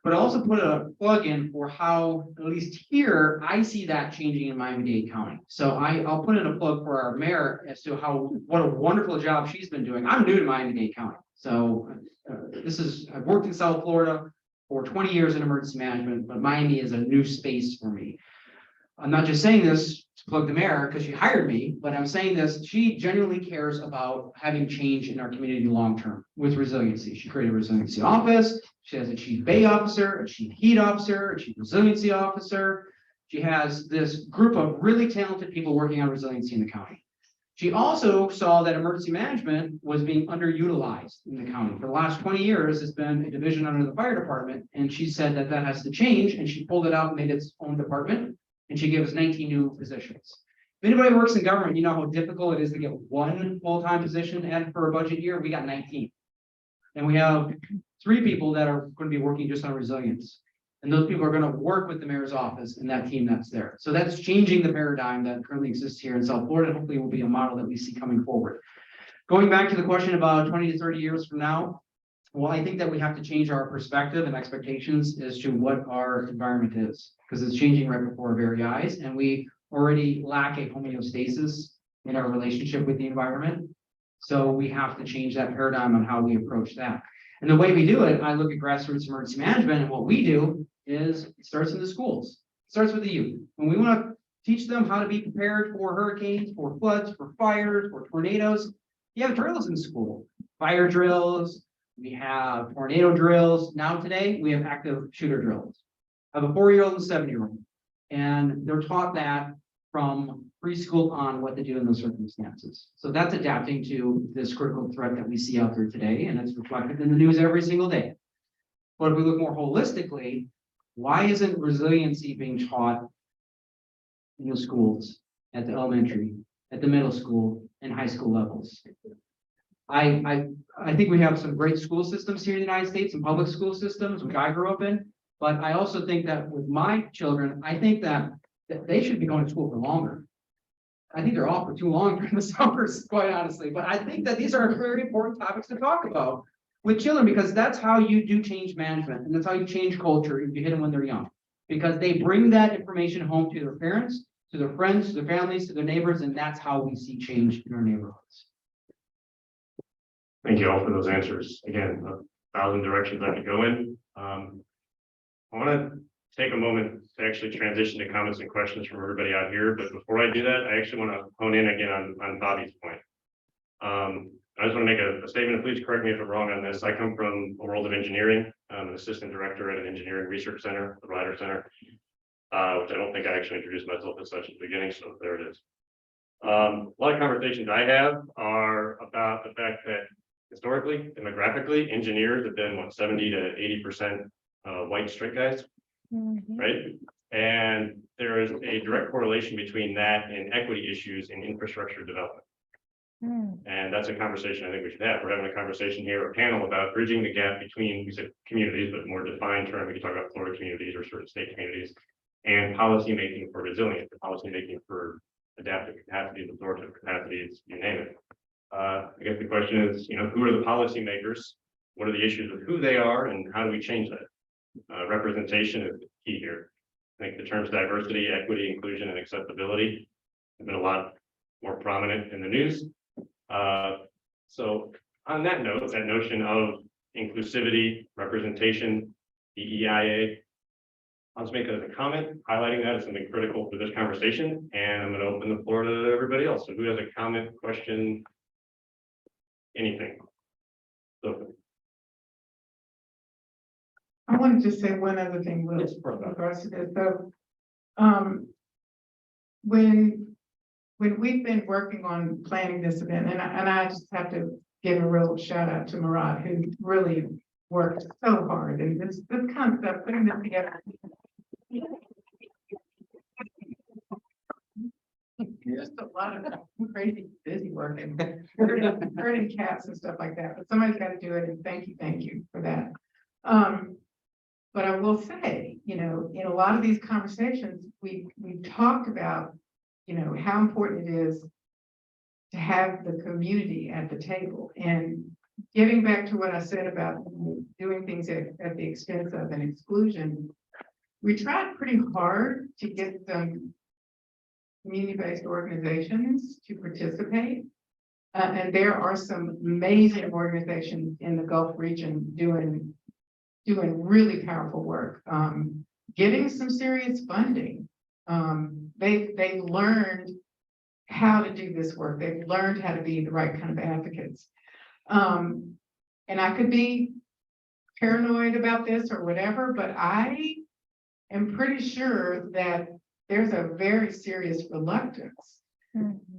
But I also put a plug in for how, at least here, I see that changing in Miami-Dade County. So I'll put in a plug for our mayor as to what a wonderful job she's been doing. I'm new to Miami-Dade County. So I've worked in South Florida for 20 years in emergency management, but Miami is a new space for me. I'm not just saying this to plug the mayor because she hired me, but I'm saying this, she genuinely cares about having change in our community long-term with resiliency. She created a resiliency office. She has a chief bay officer, a chief heat officer, a chief resiliency officer. She has this group of really talented people working on resiliency in the county. She also saw that emergency management was being underutilized in the county. For the last 20 years, it's been a division under the fire department, and she said that that has to change, and she pulled it out and made its own department, and she gave us 19 new positions. If anybody works in government, you know how difficult it is to get one full-time position added for a budget year. We got 19. And we have 3 people that are going to be working just on resilience. And those people are going to work with the mayor's office and that team that's there. So that's changing the paradigm that currently exists here in South Florida. Hopefully will be a model that we see coming forward. Going back to the question about 20 to 30 years from now, well, I think that we have to change our perspective and expectations as to what our environment is, because it's changing right before our very eyes, and we already lack a homeostasis in our relationship with the environment. So we have to change that paradigm on how we approach that. And the way we do it, I look at grassroots emergency management, and what we do is it starts in the schools. It starts with the youth. When we want to teach them how to be prepared for hurricanes, for floods, for fires, for tornadoes, you have drills in school, fire drills. We have tornado drills. Now today, we have active shooter drills. I have a 4-year-old and 7-year-old, and they're taught that from preschool on what to do in those circumstances. So that's adapting to this critical threat that we see out there today, and it's reflected in the news every single day. But if we look more holistically, why isn't resiliency being taught in the schools, at the elementary, at the middle school, and high school levels? I think we have some great school systems here in the United States and public school systems, which I grew up in. But I also think that with my children, I think that they should be going to school for longer. I think they're off for too long during the summers, quite honestly. But I think that these are very important topics to talk about with children, because that's how you do change management, and that's how you change culture if you hit them when they're young. Because they bring that information home to their parents, to their friends, to their families, to their neighbors, and that's how we see change in our neighborhoods. Thank you all for those answers. Again, 1,000 directions I could go in. I want to take a moment to actually transition to comments and questions from everybody out here. But before I do that, I actually want to hone in again on Bobbie's point. I just want to make a statement. Please correct me if I'm wrong on this. I come from a world of engineering. I'm an assistant director at an engineering research center, the Ryder Center, which I don't think I actually introduced myself as such at the beginning. So there it is. A lot of conversations I have are about the fact that historically, demographically, engineers have been 70 to 80% white straight guys, right? And there is a direct correlation between that and equity issues in infrastructure development. And that's a conversation I think we should have. We're having a conversation here, a panel about bridging the gap between, we said communities, but more defined term, we can talk about Florida communities or certain state communities, and policymaking for resilience, policymaking for adaptive capacities, absorptive capacities, you name it. I guess the question is, who are the policymakers? What are the issues with who they are, and how do we change that? Representation is key here. I think the terms diversity, equity, inclusion, and acceptability have been a lot more prominent in the news. So on that note, that notion of inclusivity, representation, DEIA, I'll just make it as a comment, highlighting that as something critical for this conversation, and I'm going to open the floor to everybody else. So who has a comment, question, anything? So, I wanted to say one other thing with Yes, brother. regards to this. So, when we've been working on planning this event, and I just have to give a real shout out to Murad, who really worked so hard, and this concept, putting this together. Just a lot of crazy busy work and herding cats and stuff like that, but somebody's got to do it, and thank you for that. But I will say, in a lot of these conversations, we talked about, how important it is to have the community at the table. And getting back to what I said about doing things at the expense of an exclusion, we tried pretty hard to get some community-based organizations to participate. And there are some amazing organizations in the Gulf region doing really powerful work, getting some serious funding. They learned how to do this work. They've learned how to be the right kind of advocates. And I could be paranoid about this or whatever, but I am pretty sure that there's a very serious reluctance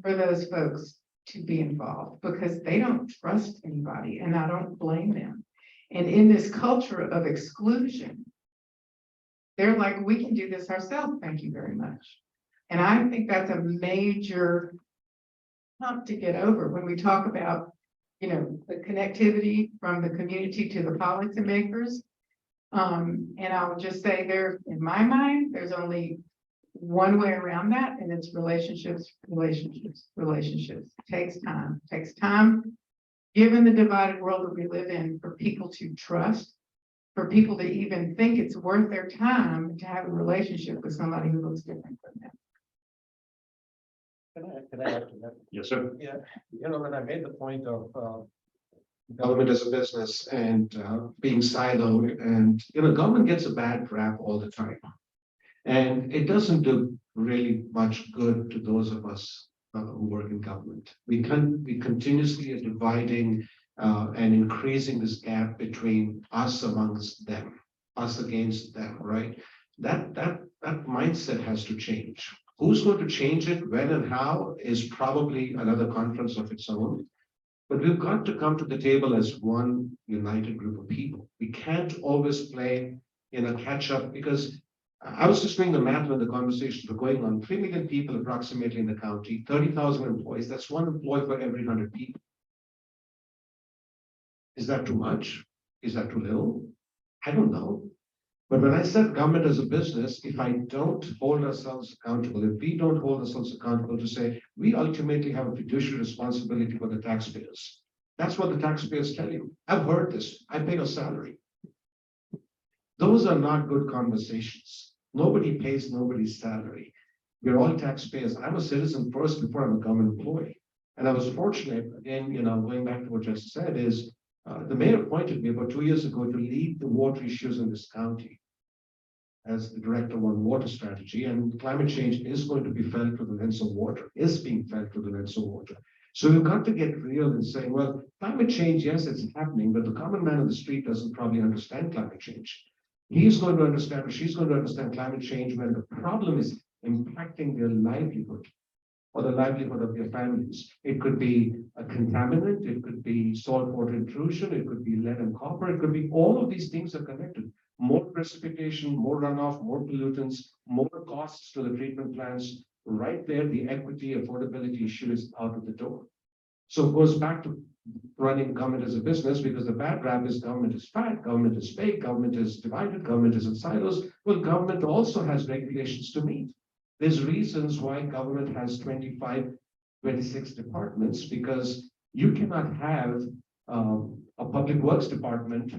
for those folks to be involved because they don't trust anybody, and I don't blame them. And in this culture of exclusion, they're like, we can do this ourselves, thank you very much. And I think that's a major hump to get over when we talk about, you know, the connectivity from the community to the policymakers. And I'll just say there, in my mind, there's only one way around that, and it's relationships. It takes time, given the divided world that we live in, for people to trust, for people to even think it's worth their time to have a relationship with somebody who looks different from them. Can I add to that? Yes, sir. Yeah, you know, when I made the point of government as a business and being siloed, and you know, government gets a bad rap all the time. And it doesn't do really much good to those of us who work in government. We continuously are dividing and increasing this gap between us amongst them, us against them, right? That mindset has to change. Who's going to change it, when and how, is probably another conference of its own. But we've got to come to the table as one united group of people. We can't always play in a catch-up, because I was just doing the math when the conversations were going on. 3 million people approximately in the county, 30,000 employees. That's one employee for every 100 people. Is that too much? Is that too little? I don't know. But when I said government as a business, if I don't hold ourselves accountable, if we don't hold ourselves accountable to say, we ultimately have a fiduciary responsibility for the taxpayers. That's what the taxpayers tell you. I've heard this. I pay a salary. Those are not good conversations. Nobody pays nobody's salary. We're all taxpayers. I'm a citizen first before I'm a government employee. And I was fortunate, again, you know, going back to what Jess said, is the mayor appointed me about 2 years ago to lead the water issues in this county as the director on water strategy. And climate change is going to be felt through the lens of water, is being felt through the lens of water. So we've got to get real and say, well, climate change, yes, it's happening, but the common man on the street doesn't probably understand climate change. He's going to understand, or she's going to understand climate change when the problem is impacting their livelihood or the livelihood of their families. It could be a contaminant, it could be saltwater intrusion, it could be lead and copper, it could be all of these things are connected. More precipitation, more runoff, more pollutants, more costs to the treatment plants. Right there, the equity, affordability issue is out of the door. So it goes back to running government as a business, because the bad rap is government is fat, government is fake, government is divided, government is in silos. Well, government also has regulations to meet. There's reasons why government has 25, 26 departments, because you cannot have a public works department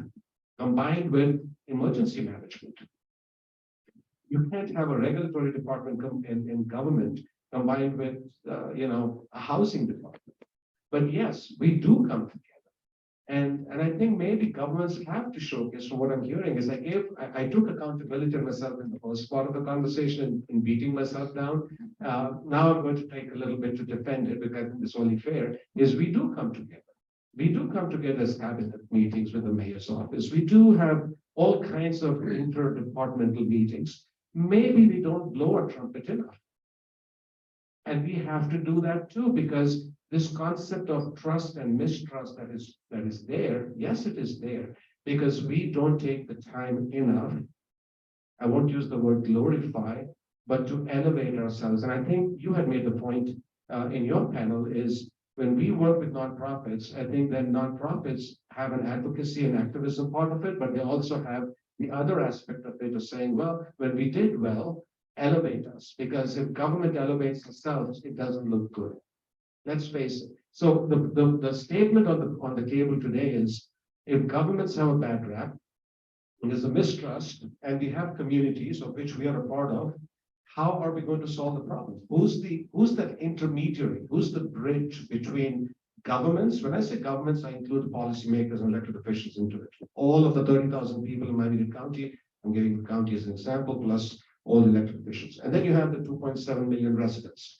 combined with emergency management. You can't have a regulatory department in government combined with, a housing department. But yes, we do come together. And I think maybe governments have to showcase. From what I'm hearing is I took accountability of myself in the first part of the conversation in beating myself down. Now I'm going to take a little bit to defend it, because I think it's only fair, is we do come together. We do come together as cabinet meetings with the mayor's office. We do have all kinds of interdepartmental meetings. Maybe we don't blow our trumpet enough. And we have to do that too, because this concept of trust and mistrust that is there, yes, it is there, because we don't take the time enough. I won't use the word glorify, but to elevate ourselves. And I think you had made the point in your panel is when we work with nonprofits, I think that nonprofits have an advocacy and activism part of it, but they also have the other aspect of it of saying, well, when we did well, elevate us, because if government elevates themselves, it doesn't look good. Let's face it. So the statement on the table today is, if governments have a bad rap, and there's a mistrust, and we have communities of which we are a part of, how are we going to solve the problem? Who's that intermediary? Who's the bridge between governments? When I say governments, I include policymakers and elected officials into it. All of the 30,000 people in Miami-Dade County, I'm giving the county as an example, plus all the elected officials. And then you have the 2.7 million residents.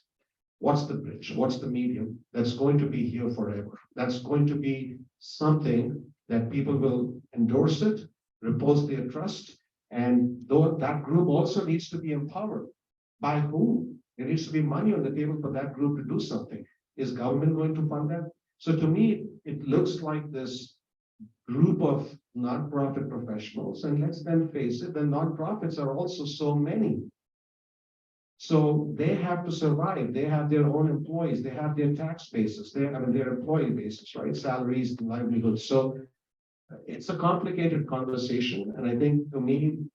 What's the bridge? What's the medium that's going to be here forever? That's going to be something that people will endorse it, repose their trust, and though that group also needs to be empowered. By whom? There needs to be money on the table for that group to do something. Is government going to fund that? So to me, it looks like this group of nonprofit professionals, and let's then face it, the nonprofits are also so many. So they have to survive. They have their own employees. They have their tax bases. Their employee bases, right? Salaries, livelihoods. So it's a complicated conversation. And I think to me,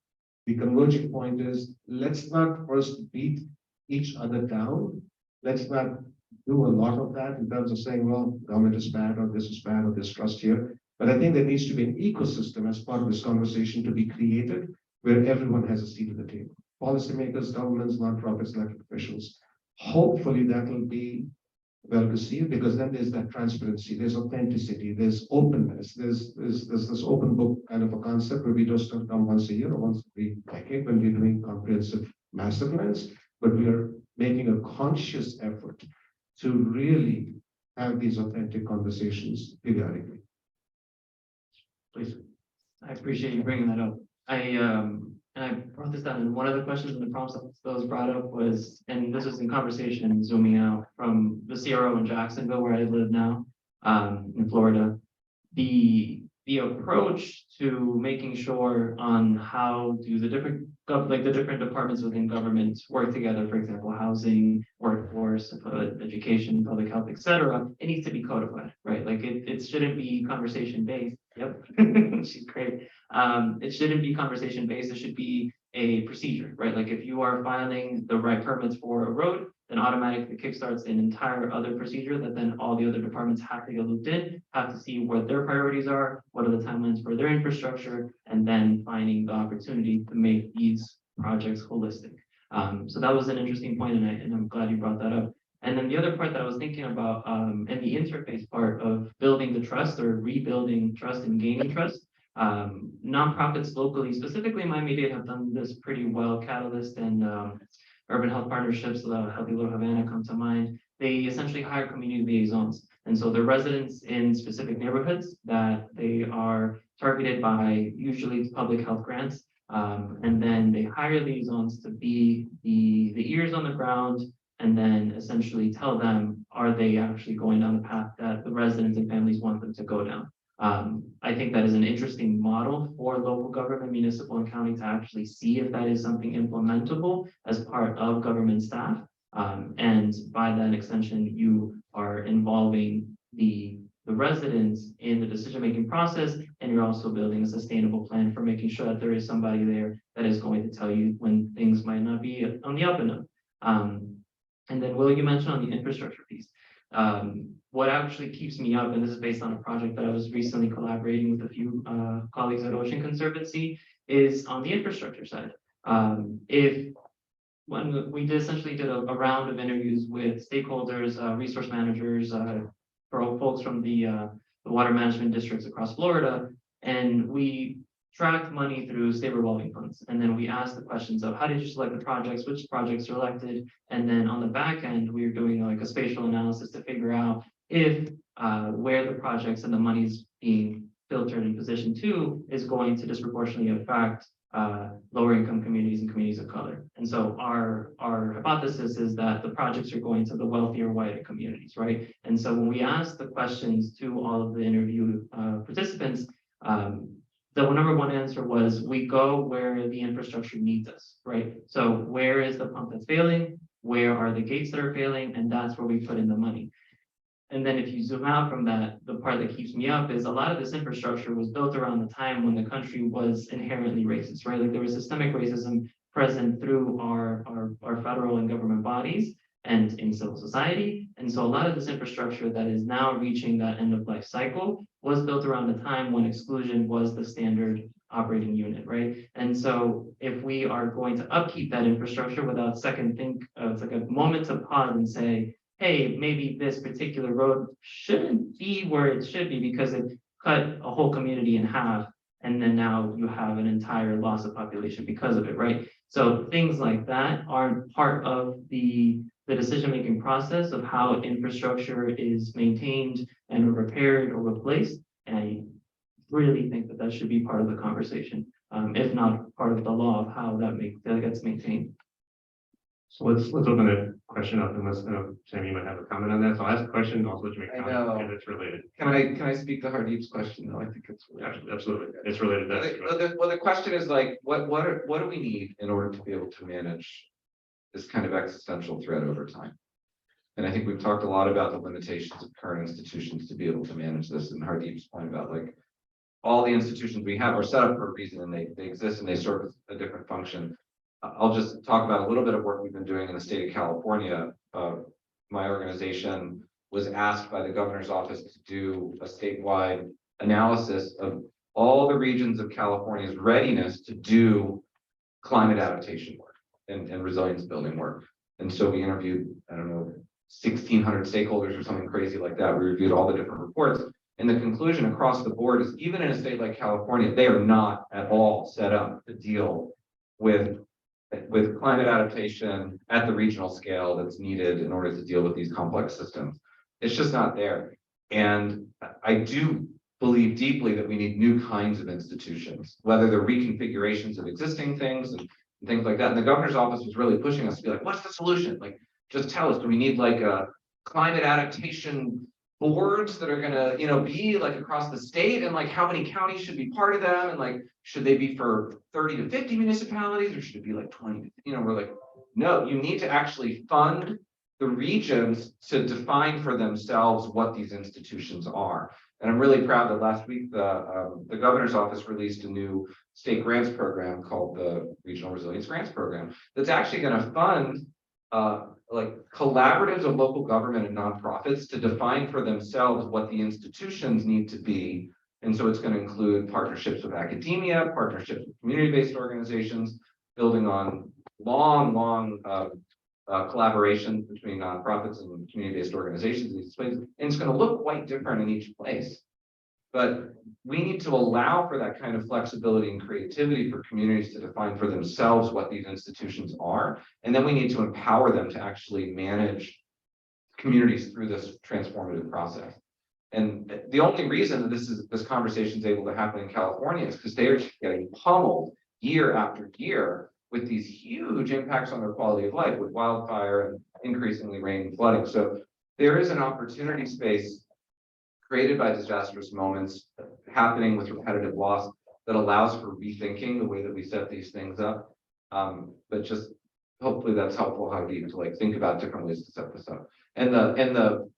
the converging point is, let's not first beat each other down. Let's not do a lot of that in terms of saying, well, government is bad, or this is bad, or this trust here. But I think there needs to be an ecosystem as part of this conversation to be created where everyone has a seat at the table. Policymakers, governments, nonprofits, elected officials. Hopefully that will be well received, because then there's that transparency, there's authenticity, there's openness, there's this open book kind of a concept where we just don't come once a year or once every decade when we're doing comprehensive master plans, but we are making a conscious effort to really have these authentic conversations periodically. Please. I appreciate you bringing that up. And I brought this down, and one of the questions in the prompts that was brought up was, and this was in conversation zooming out from the Spearo in Jacksonville, where I live now, in Florida. The approach to making sure on how do the different departments within government work together, for example, housing, workforce, education, public health, etc. It needs to be codified, right? Like it shouldn't be conversation based. Yep, she's great. It shouldn't be conversation based. It should be a procedure, right? Like if you are filing the right permits for a road, then automatically kickstarts an entire other procedure that then all the other departments have to get looped in, have to see what their priorities are, what are the timelines for their infrastructure, and then finding the opportunity to make these projects holistic. So that was an interesting point, and I'm glad you brought that up. And then the other part that I was thinking about, and the interface part of building the trust or rebuilding trust and gaining trust. Nonprofits locally, specifically Miami-Dade, have done this pretty well. Catalyst and Urban Health Partnerships, Healthy Little Havana come to mind. They essentially hire community liaisons. And so the residents in specific neighborhoods that they are targeted by usually public health grants. And then they hire liaisons to be the ears on the ground, and then essentially tell them, are they actually going down the path that the residents and families want them to go down? I think that is an interesting model for local government, municipal and county, to actually see if that is something implementable as part of government staff. And by that extension, you are involving the residents in the decision-making process, and you're also building a sustainable plan for making sure that there is somebody there that is going to tell you when things might not be on the up and up. And then Will, you mentioned on the infrastructure piece. What actually keeps me up, and this is based on a project that I was recently collaborating with a few colleagues at Conservancy, is on the infrastructure side. When we essentially did a round of interviews with stakeholders, resource managers, for folks from the water management districts across Florida, and we tracked money through state revolving funds. And then we asked the questions of how did you select the projects, which projects are elected? And then on the back end, we were doing like a spatial analysis to figure out if where the projects and the money's being filtered and positioned to is going to disproportionately affect lower income communities and communities of color. And so our hypothesis is that the projects are going to the wealthier, whiter communities, right? And so when we asked the questions to all of the interview participants, the number one answer was, we go where the infrastructure needs us, right? So where is the pump that's failing? Where are the gates that are failing? And that's where we put in the money. And then if you zoom out from that, the part that keeps me up is a lot of this infrastructure was built around the time when the country was inherently racist, right? Like there was systemic racism present through our federal and government bodies and in civil society. And so a lot of this infrastructure that is now reaching that end of life cycle was built around a time when exclusion was the standard operating unit, right? And so if we are going to upkeep that infrastructure without second think of like a moment to pause and say, hey, maybe this particular road shouldn't be where it should be because it cut a whole community in half. And then now you have an entire loss of population because of it, right? So things like that are part of the decision-making process of how infrastructure is maintained and repaired or replaced. And I really think that that should be part of the conversation, if not part of the law of how that gets maintained. So let's open the question up unless, Sam, you might have a comment on that. So I'll ask a question, also let you make a I comment know. because it's related. Can I speak to Hardeep's question? No, I think it's. Absolutely, it's related. Well, the question is like, what do we need in order to be able to manage this kind of existential threat over time? And I think we've talked a lot about the limitations of current institutions to be able to manage this, and Hardeep's point about like all the institutions we have are set up for a reason, and they exist and they serve a different function. I'll just talk about a little bit of work we've been doing in the state of California. My organization was asked by the governor's office to do a statewide analysis of all the regions of California's readiness to do climate adaptation work and resilience building work. And so we interviewed, I don't know, 1,600 stakeholders or something crazy like that. We reviewed all the different reports. And the conclusion across the board is even in a state like California, they are not at all set up to deal with climate adaptation at the regional scale that's needed in order to deal with these complex systems. It's just not there. And I do believe deeply that we need new kinds of institutions, whether they're reconfigurations of existing things and things like that. And the governor's office was really pushing us to be like, what's the solution? Like, just tell us, do we need like a climate adaptation boards that are gonna, be like across the state, and like how many counties should be part of them, and like should they be for 30 to 50 municipalities, or should it be like 20? We're like, no, you need to actually fund the regions to define for themselves what these institutions are. And I'm really proud that last week the governor's office released a new state grants program called the Regional Resilience Grants Program that's actually going to fund like collaboratives of local government and nonprofits to define for themselves what the institutions need to be. And so it's going to include partnerships with academia, partnerships with community-based organizations, building on long collaborations between nonprofits and community-based organizations in these places. And it's going to look quite different in each place. But we need to allow for that kind of flexibility and creativity for communities to define for themselves what these institutions are. And then we need to empower them to actually manage communities through this transformative process. And the only reason that this conversation is able to happen in California is because they are getting pummeled year after year with these huge impacts on their quality of life with wildfire and increasingly rain and flooding. So there is an opportunity space created by disastrous moments happening with repetitive loss that allows for rethinking the way that we set these things up. But just hopefully that's helpful, Hardeep, to like think about different ways to set this up. And the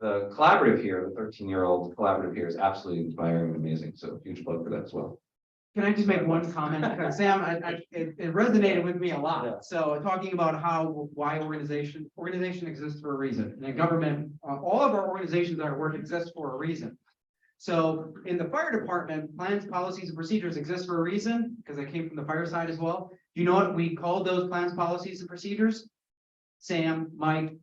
collaborative here, the 13-year-old collaborative here is absolutely inspiring and amazing. So huge plug for that as well. Can I just make one comment? Because Sam, it resonated with me a lot. So talking about why organization exists for a reason. And government, all of our organizations that work exist for a reason. So in the fire department, plans, policies, and procedures exist for a reason, because I came from the fire side as well. You know what we called those plans, policies, and procedures? Sam, Mike,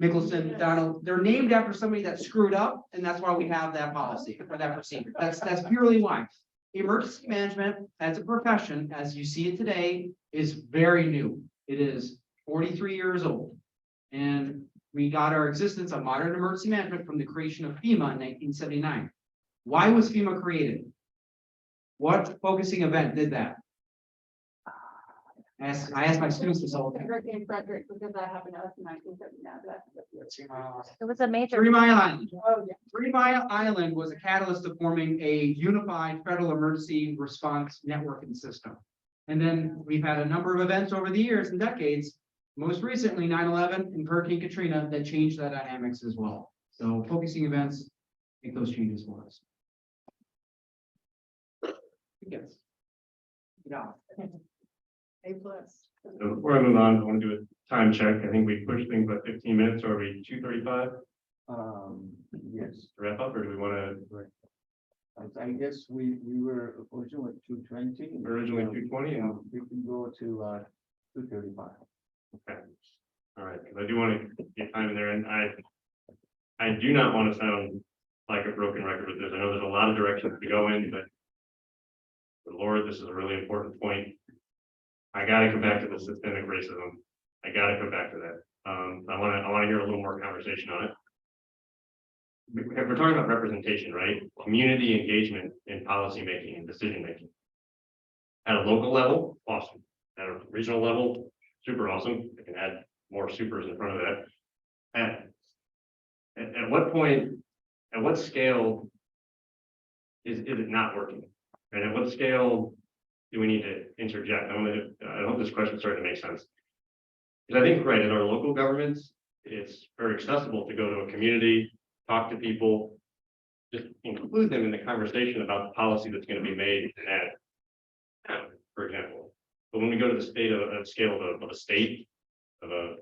Mickelson, Donald, they're named after somebody that screwed up, and that's why we have that policy or that procedure. That's purely why. Emergency management as a profession, as you see it today, is very new. It is 43 years old. And we got our existence of modern emergency management from the creation of FEMA in 1979. Why was FEMA created? What focusing event did that? I asked my students this all the time. Hurricane Frederick, because that happened to us in 1979. It was a major. 3 Mile Island. Oh, yeah. 3 Mile Island was a catalyst of forming a unified federal emergency response networking system. And then we've had a number of events over the years and decades, most recently 9/11 and Hurricane Katrina, that changed the dynamics as well. So focusing events make those changes for us. Yes. Yeah. A plus. So before I move on, I want to do a time check. I think we pushed things by 15 minutes, or are we 2:35 Yes, to wrap up, or do we want to I guess we were originally at 2:20. originally 2:20? And We can go to 2:35. okay, all right, because I do want to get time in there, and I do not want to sound like a broken record with this. I know there's a lot of directions to go in, but Lord, this is a really important point. I gotta come back to the systemic racism. I gotta come back to that. I want to hear a little more conversation on it. We're talking about representation, right? Community engagement in policymaking and decision making. At a local level, awesome. At a regional level, super awesome. I can add more supers in front of that. At what point, at what scale is it not working? And at what scale do we need to interject? I hope this question started to make sense. Because I think, right, in our local governments, it's very accessible to go to a community, talk to people, just include them in the conversation about the policy that's going to be made in that town, for example. But when we go to the scale of a state, of a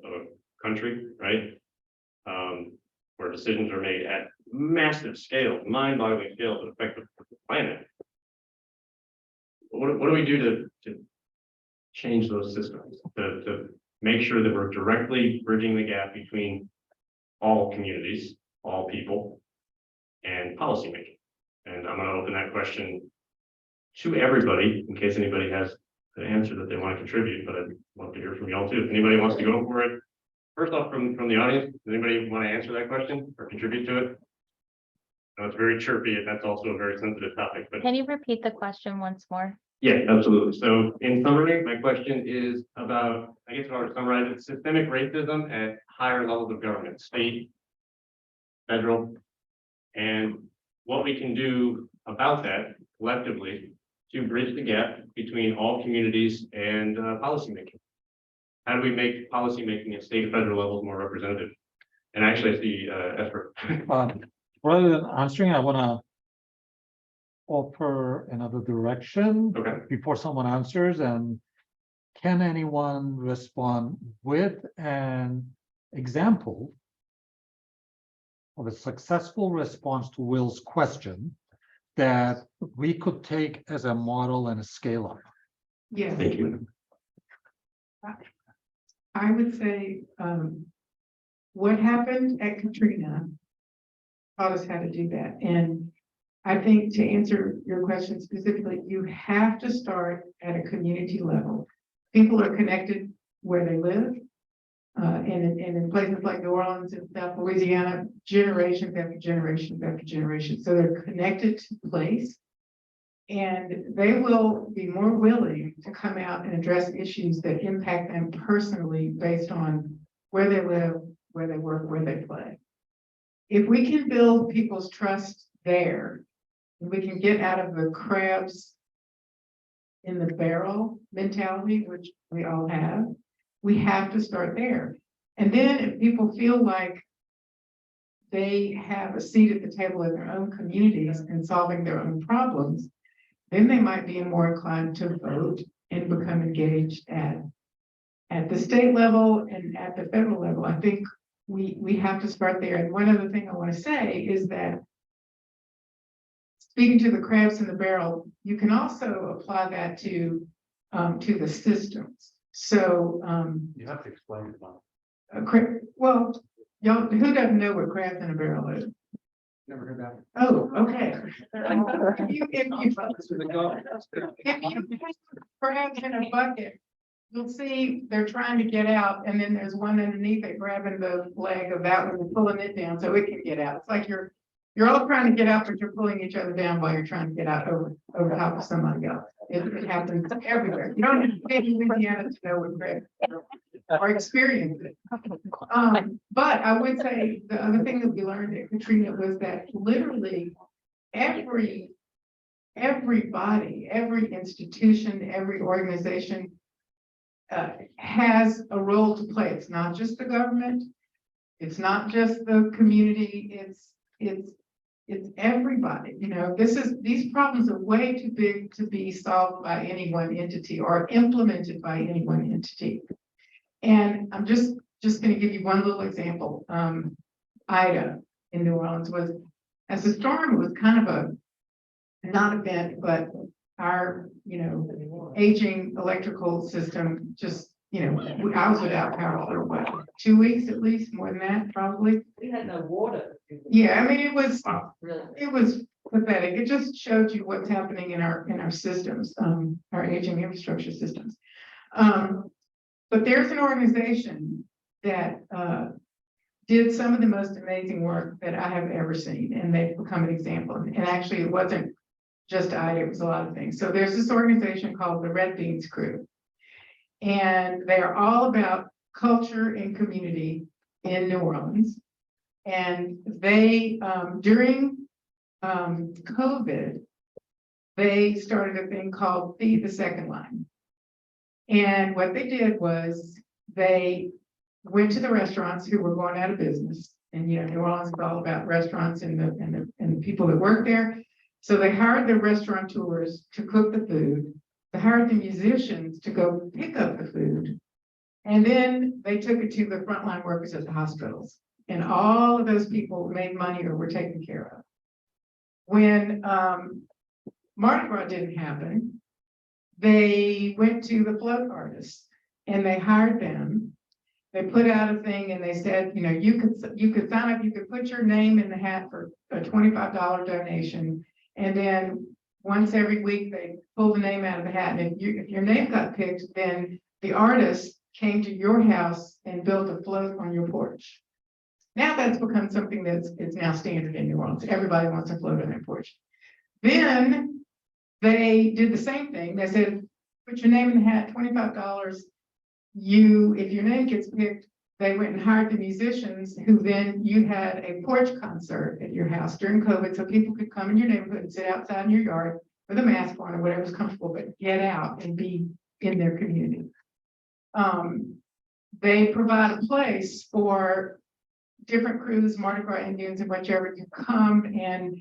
country, right? Where decisions are made at massive scale, mind-boggling scale that affect the planet. What do we do to change those systems, to make sure that we're directly bridging the gap between all communities, all people, and policymaking? And I'm going to open that question to everybody in case anybody has an answer that they want to contribute, but I'd love to hear from y'all too. If anybody wants to go for it. First off, from the audience, does anybody want to answer that question or contribute to it? No, it's very chirpy, and that's also a very sensitive topic, but Can you repeat the question once more? yeah, absolutely. So in summary, my question is about, I guess if I were to summarize it, systemic racism at higher levels of government, state, federal, and what we can do about that collectively to bridge the gap between all communities and policymaking. How do we make policymaking at state and federal levels more representative? And actually, I see Esper. Rather than answering, I want to offer another direction Okay. before someone answers. And can anyone respond with an example of a successful response to Will's question that we could take as a model and a scale up? Yes. Thank you. I would say, what happened at Katrina taught us how to do that. And I think to answer your question specifically, you have to start at a community level. People are connected where they live. And in places like New Orleans and South Louisiana, generations after generations after generations. So they're connected to place. And they will be more willing to come out and address issues that impact them personally based on where they live, where they work, where they play. If we can build people's trust there, we can get out of the crabs in the barrel mentality, which we all have. We have to start there. And then if people feel like they have a seat at the table in their own communities and solving their own problems, then they might be more inclined to vote and become engaged at the state level and at the federal level. I think we have to start there. And one other thing I want to say is that speaking to the crabs in the barrel, you can also apply that to the systems. So You have to explain it. well, y'all, who doesn't know what crabs in a barrel is? Never heard that. Oh, okay. If you put crabs in a bucket, you'll see they're trying to get out, and then there's one underneath it grabbing the leg of that one and pulling it down so it can get out. It's like you're all trying to get out, but you're pulling each other down while you're trying to get out over top of somebody else. It happens everywhere. You don't have to be in Louisiana to know what crabs or experience it. But I would say the other thing that we learned at Katrina was that literally everybody, every institution, every organization has a role to play. It's not just the government. It's not just the community. It's It's everybody, these problems are way too big to be solved by any one entity or implemented by any one entity. And I'm just gonna give you one little example. Ida in New Orleans was, as a storm, it was kind of a non-event, but our, aging electrical system just, I was without power for what, 2 weeks at least, more than that, probably. We had no water. Yeah, I mean, it was Really. pathetic. It just showed you what's happening in our systems, our aging infrastructure systems. But there's an organization that did some of the most amazing work that I have ever seen, and they've become an example. And actually, it wasn't just I, it was a lot of things. So there's this organization called the Red Beans Crew, and they are all about culture and community in New Orleans. And they, during COVID, they started a thing called Feed the Second Line. And what they did was they went to the restaurants who were going out of business. And New Orleans is all about restaurants and the people that work there. So they hired the restaurateurs to cook the food. They hired the musicians to go pick up the food. And then they took it to the frontline workers at the hospitals. And all of those people made money or were taken care of. When Mardi Gras didn't happen, they went to the float artists and they hired them. They put out a thing and they said, you could sign up, you could put your name in the hat for a $25 donation. And then once every week, they pull the name out of the hat. And if your name got picked, then the artist came to your house and built a float on your porch. Now that's become something that's now standard in New Orleans. Everybody wants a float on their porch. Then they did the same thing. They said, put your name in the hat, $25. If your name gets picked, they went and hired the musicians who then you had a porch concert at your house during COVID. So people could come in your neighborhood and sit outside in your yard with a mask on or whatever's comfortable, but get out and be in their community. They provide a place for different crews, Mardi Gras Indians and whichever, to come and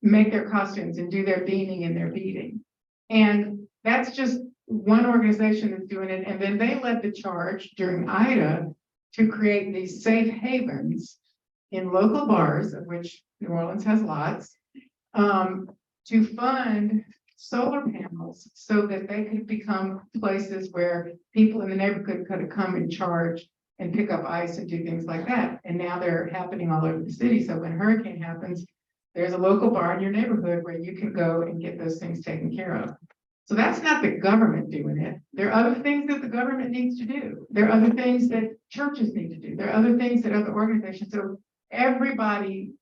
make their costumes and do their beaming and their beading. And that's just one organization that's doing it. And then they led the charge during Ida to create these safe havens in local bars, of which New Orleans has lots, to fund solar panels so that they could become places where people in the neighborhood could come and charge and pick up ice and do things like that. And now they're happening all over the city. So when a hurricane happens, there's a local bar in your neighborhood where you can go and get those things taken care of. So that's not the government doing it. There are other things that the government needs to do. There are other things that churches need to do. There are other things that other organizations. So everybody,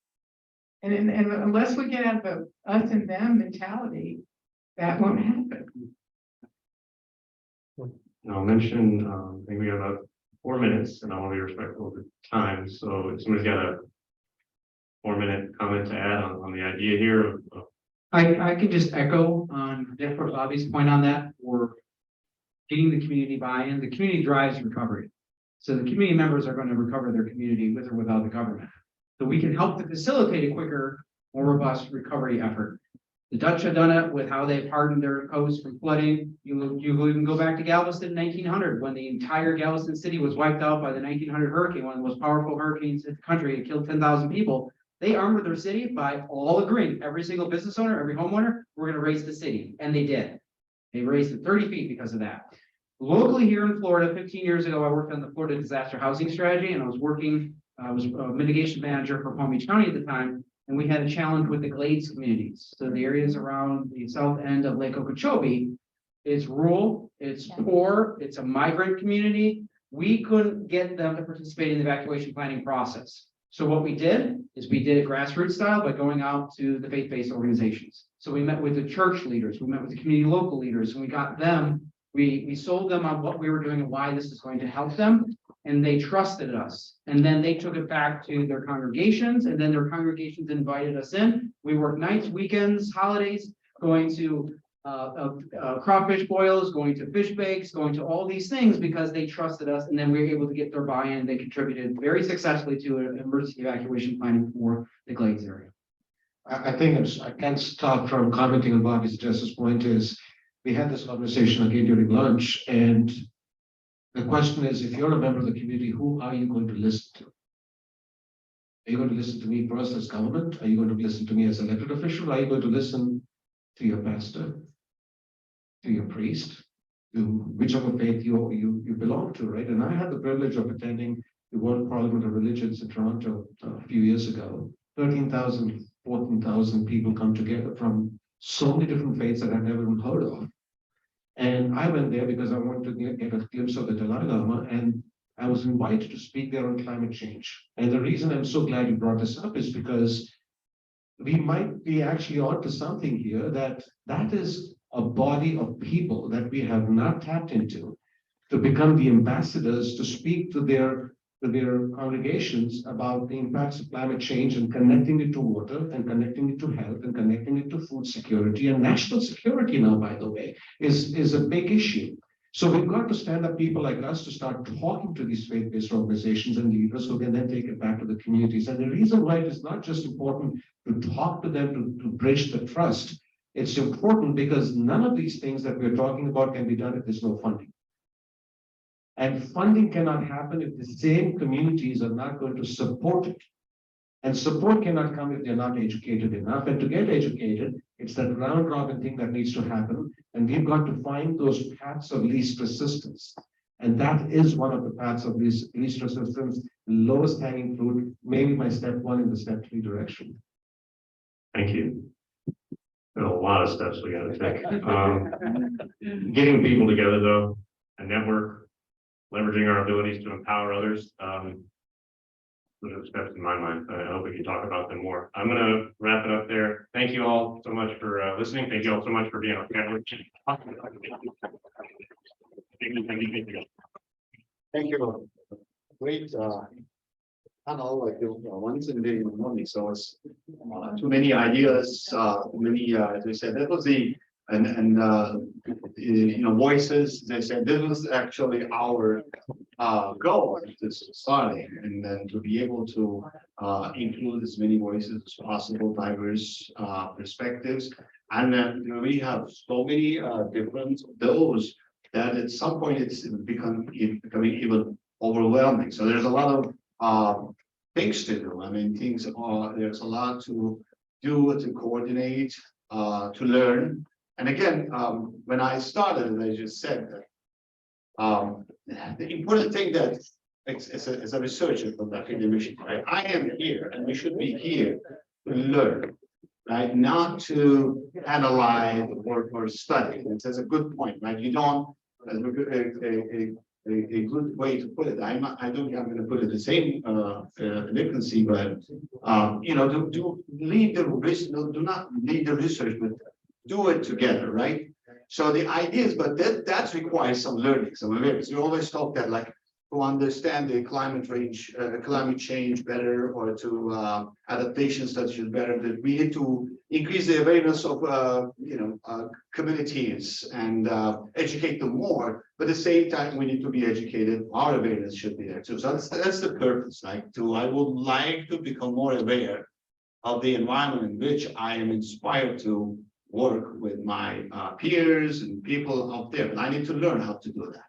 and unless we get out of the us and them mentality, that won't happen. I'll mention, I think we have about 4 minutes, and I want to be respectful of the time. So if somebody's got a 4-minute comment to add on the idea here of I could just echo on Bobbie's point on that. We're getting the community buy-in. The community drives recovery. So the community members are going to recover their community with or without the government. So we can help to facilitate a quicker, more robust recovery effort. The Dutch have done it with how they've hardened their coast from flooding. You even go back to Galveston in 1900 when the entire Galveston city was wiped out by the 1900 hurricane, one of the most powerful hurricanes in the country. It killed 10,000 people. They armored their city by all agreeing, every single business owner, every homeowner, we're going to raise the city. And they did. They raised it 30 feet because of that. Locally here in Florida, 15 years ago, I worked on the Florida disaster housing strategy, and I was a mitigation manager for Palm Beach County at the time. And we had a challenge with the Glades communities. So the areas around the south end of Lake Okeechobee, it's rural, it's poor, it's a migrant community. We couldn't get them to participate in the evacuation planning process. So what we did is we did it grassroots style by going out to the faith-based organizations. So we met with the church leaders, we met with the community local leaders, and we got them, we sold them on what we were doing and why this is going to help them. And they trusted us. And then they took it back to their congregations, and then their congregations invited us in. We worked nights, weekends, holidays, going to crawfish boils, going to fish bakes, going to all these things because they trusted us. And then we were able to get their buy-in. They contributed very successfully to an emergency evacuation planning for the Glades area. I think I can't stop from commenting on Bobbie's Justice point is, we had this conversation again during lunch, and the question is, if you're a member of the community, who are you going to listen to? Are you going to listen to me first as government? Are you going to listen to me as an elected official? Are you going to listen to your pastor, to your priest, to whichever faith you belong to, right? And I had the privilege of attending the World Parliament of Religions in Toronto a few years ago. 13,000, 14,000 people come together from so many different faiths that I've never even heard of. And I went there because I wanted to get a glimpse of the Dalai Lama, and I was invited to speak there on climate change. And the reason I'm so glad you brought this up is because we might be actually onto something here, that is a body of people that we have not tapped into to become the ambassadors to speak to their congregations about the impacts of climate change and connecting it to water and connecting it to health and connecting it to food security and national security now, by the way, is a big issue. So we've got to stand up people like us to start talking to these faith-based organizations and leaders who can then take it back to the communities. And the reason why it is not just important to talk to them to bridge the trust, it's important because none of these things that we're talking about can be done if there's no funding. And funding cannot happen if the same communities are not going to support it. And support cannot come if they're not educated enough. And to get educated, it's that round robin thing that needs to happen. And we've got to find those paths of least resistance. And that is one of the paths of least resistance, lowest hanging fruit, maybe my step 1 in the step 3 direction. Thank you. There are a lot of steps we gotta take. Getting people together though, a network, leveraging our abilities to empower others. Those are steps in my mind. I hope we can talk about them more. I'm gonna wrap it up there. Thank you all so much for listening. Thank you all so much for being on camera. Thank you. Great, panel, like once in the morning, so it's too many ideas, as I said, that was voices. They said this was actually our goal at this starting, and then to be able to include as many voices as possible, diverse perspectives, and then we have so many different those that at some point it's becoming even overwhelming. So there's a lot of things to do. I mean, there's a lot to do, to coordinate, to learn. And again, when I started, I just said that the important thing that as a researcher from the academician, right? I am here, and we should be here to learn, right? Not to analyze or study. That's a good point, right? You don't. A good way to put it. I don't think I'm going to put it the same frequency, but do lead the research. Do not lead the research, but do it together, right? So the ideas, but that requires some learning, some awareness. We always talk that like to understand the climate change better, or to adaptation strategies better, that we need to increase the awareness of communities and educate them more. But at the same time, we need to be educated. Our awareness should be there too. So that's the purpose. I would like to become more aware of the environment in which I am inspired to work with my peers and people out there. But I need to learn how to do that.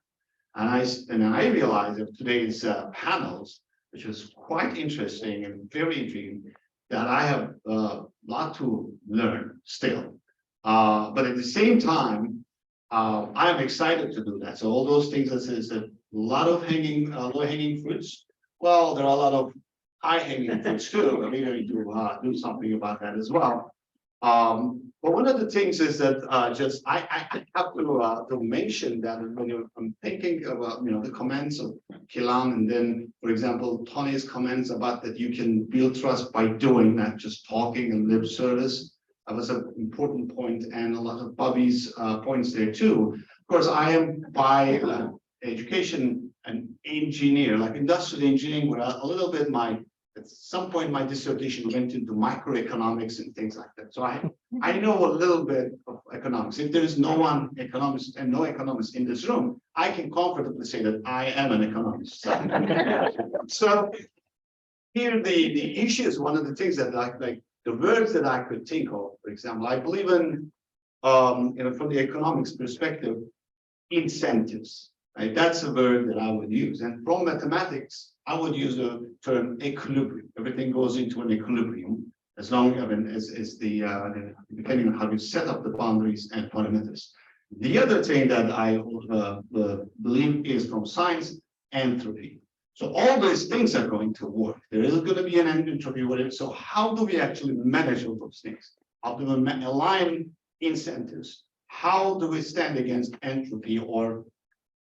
And I realized that today's panels, which was quite interesting and very intriguing, that I have a lot to learn still. But at the same time, I'm excited to do that. So all those things that says that a lot of low-hanging fruits. Well, there are a lot of high-hanging fruits too. I mean, we need to do something about that as well. But one of the things is that I have to mention that when I'm thinking about the comments of Kilan, and then for example Tony's comments about that you can build trust by doing, not just talking and lip service. That was an important point, and a lot of Bobbie's points there too. Of course, I am by education an engineer, like industrial engineering, where a little bit at some point my dissertation went into microeconomics and things like that. So I know a little bit of economics. If there is no economist in this room, I can comfortably say that I am an economist. So here the issue is one of the things that like the words that I could think of, for example, I believe in, from the economics perspective, incentives, right? That's a word that I would use. And from mathematics, I would use the term equilibrium. Everything goes into an equilibrium as long as depending on how you set up the boundaries and parameters. The other thing that I believe is from science, entropy. So all those things are going to work. There is going to be an entropy, whatever. So how do we actually manage all those things? How do we align incentives? How do we stand against entropy or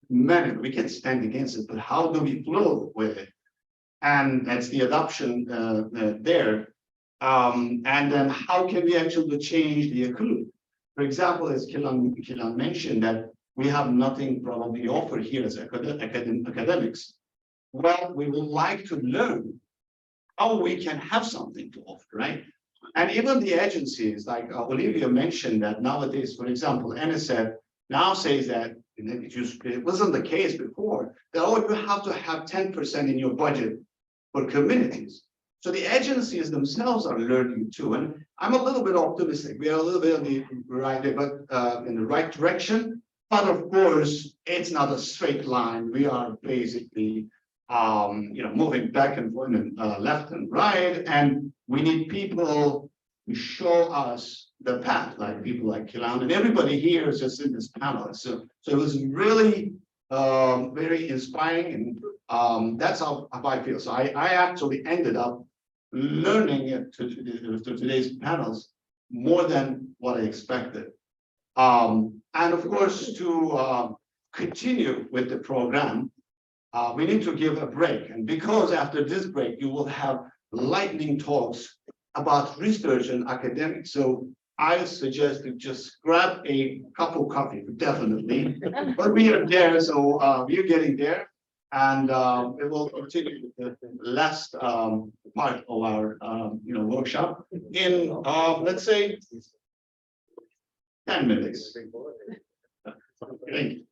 manage? We can stand against it, but how do we flow with it? And that's the adoption there. And then how can we actually change the equilibrium? For example, as Kilan mentioned, that we have nothing probably offer here as academics. Well, we would like to learn how we can have something to offer, right? And even the agencies, like Olivia mentioned that nowadays, for example, NSF now says that it wasn't the case before, that you have to have 10% in your budget for communities. So the agencies themselves are learning too, and I'm a little bit optimistic. We are a little bit on the right, but in the right direction. But of course, it's not a straight line. We are basically, moving back and forth, and left and right, and we need people to show us the path, like people like Kilan, and everybody here is just in this panel. So it was really very inspiring, and that's how I feel. So I actually ended up learning to today's panels more than what I expected. And of course, to continue with the program, we need to give a break. And because after this break, you will have lightning talks about research and academics. So I suggest to just grab a cup of coffee, definitely. But we are there, so we're getting there. And we will continue with the last part of our workshop in let's say 10 minutes. Thank you.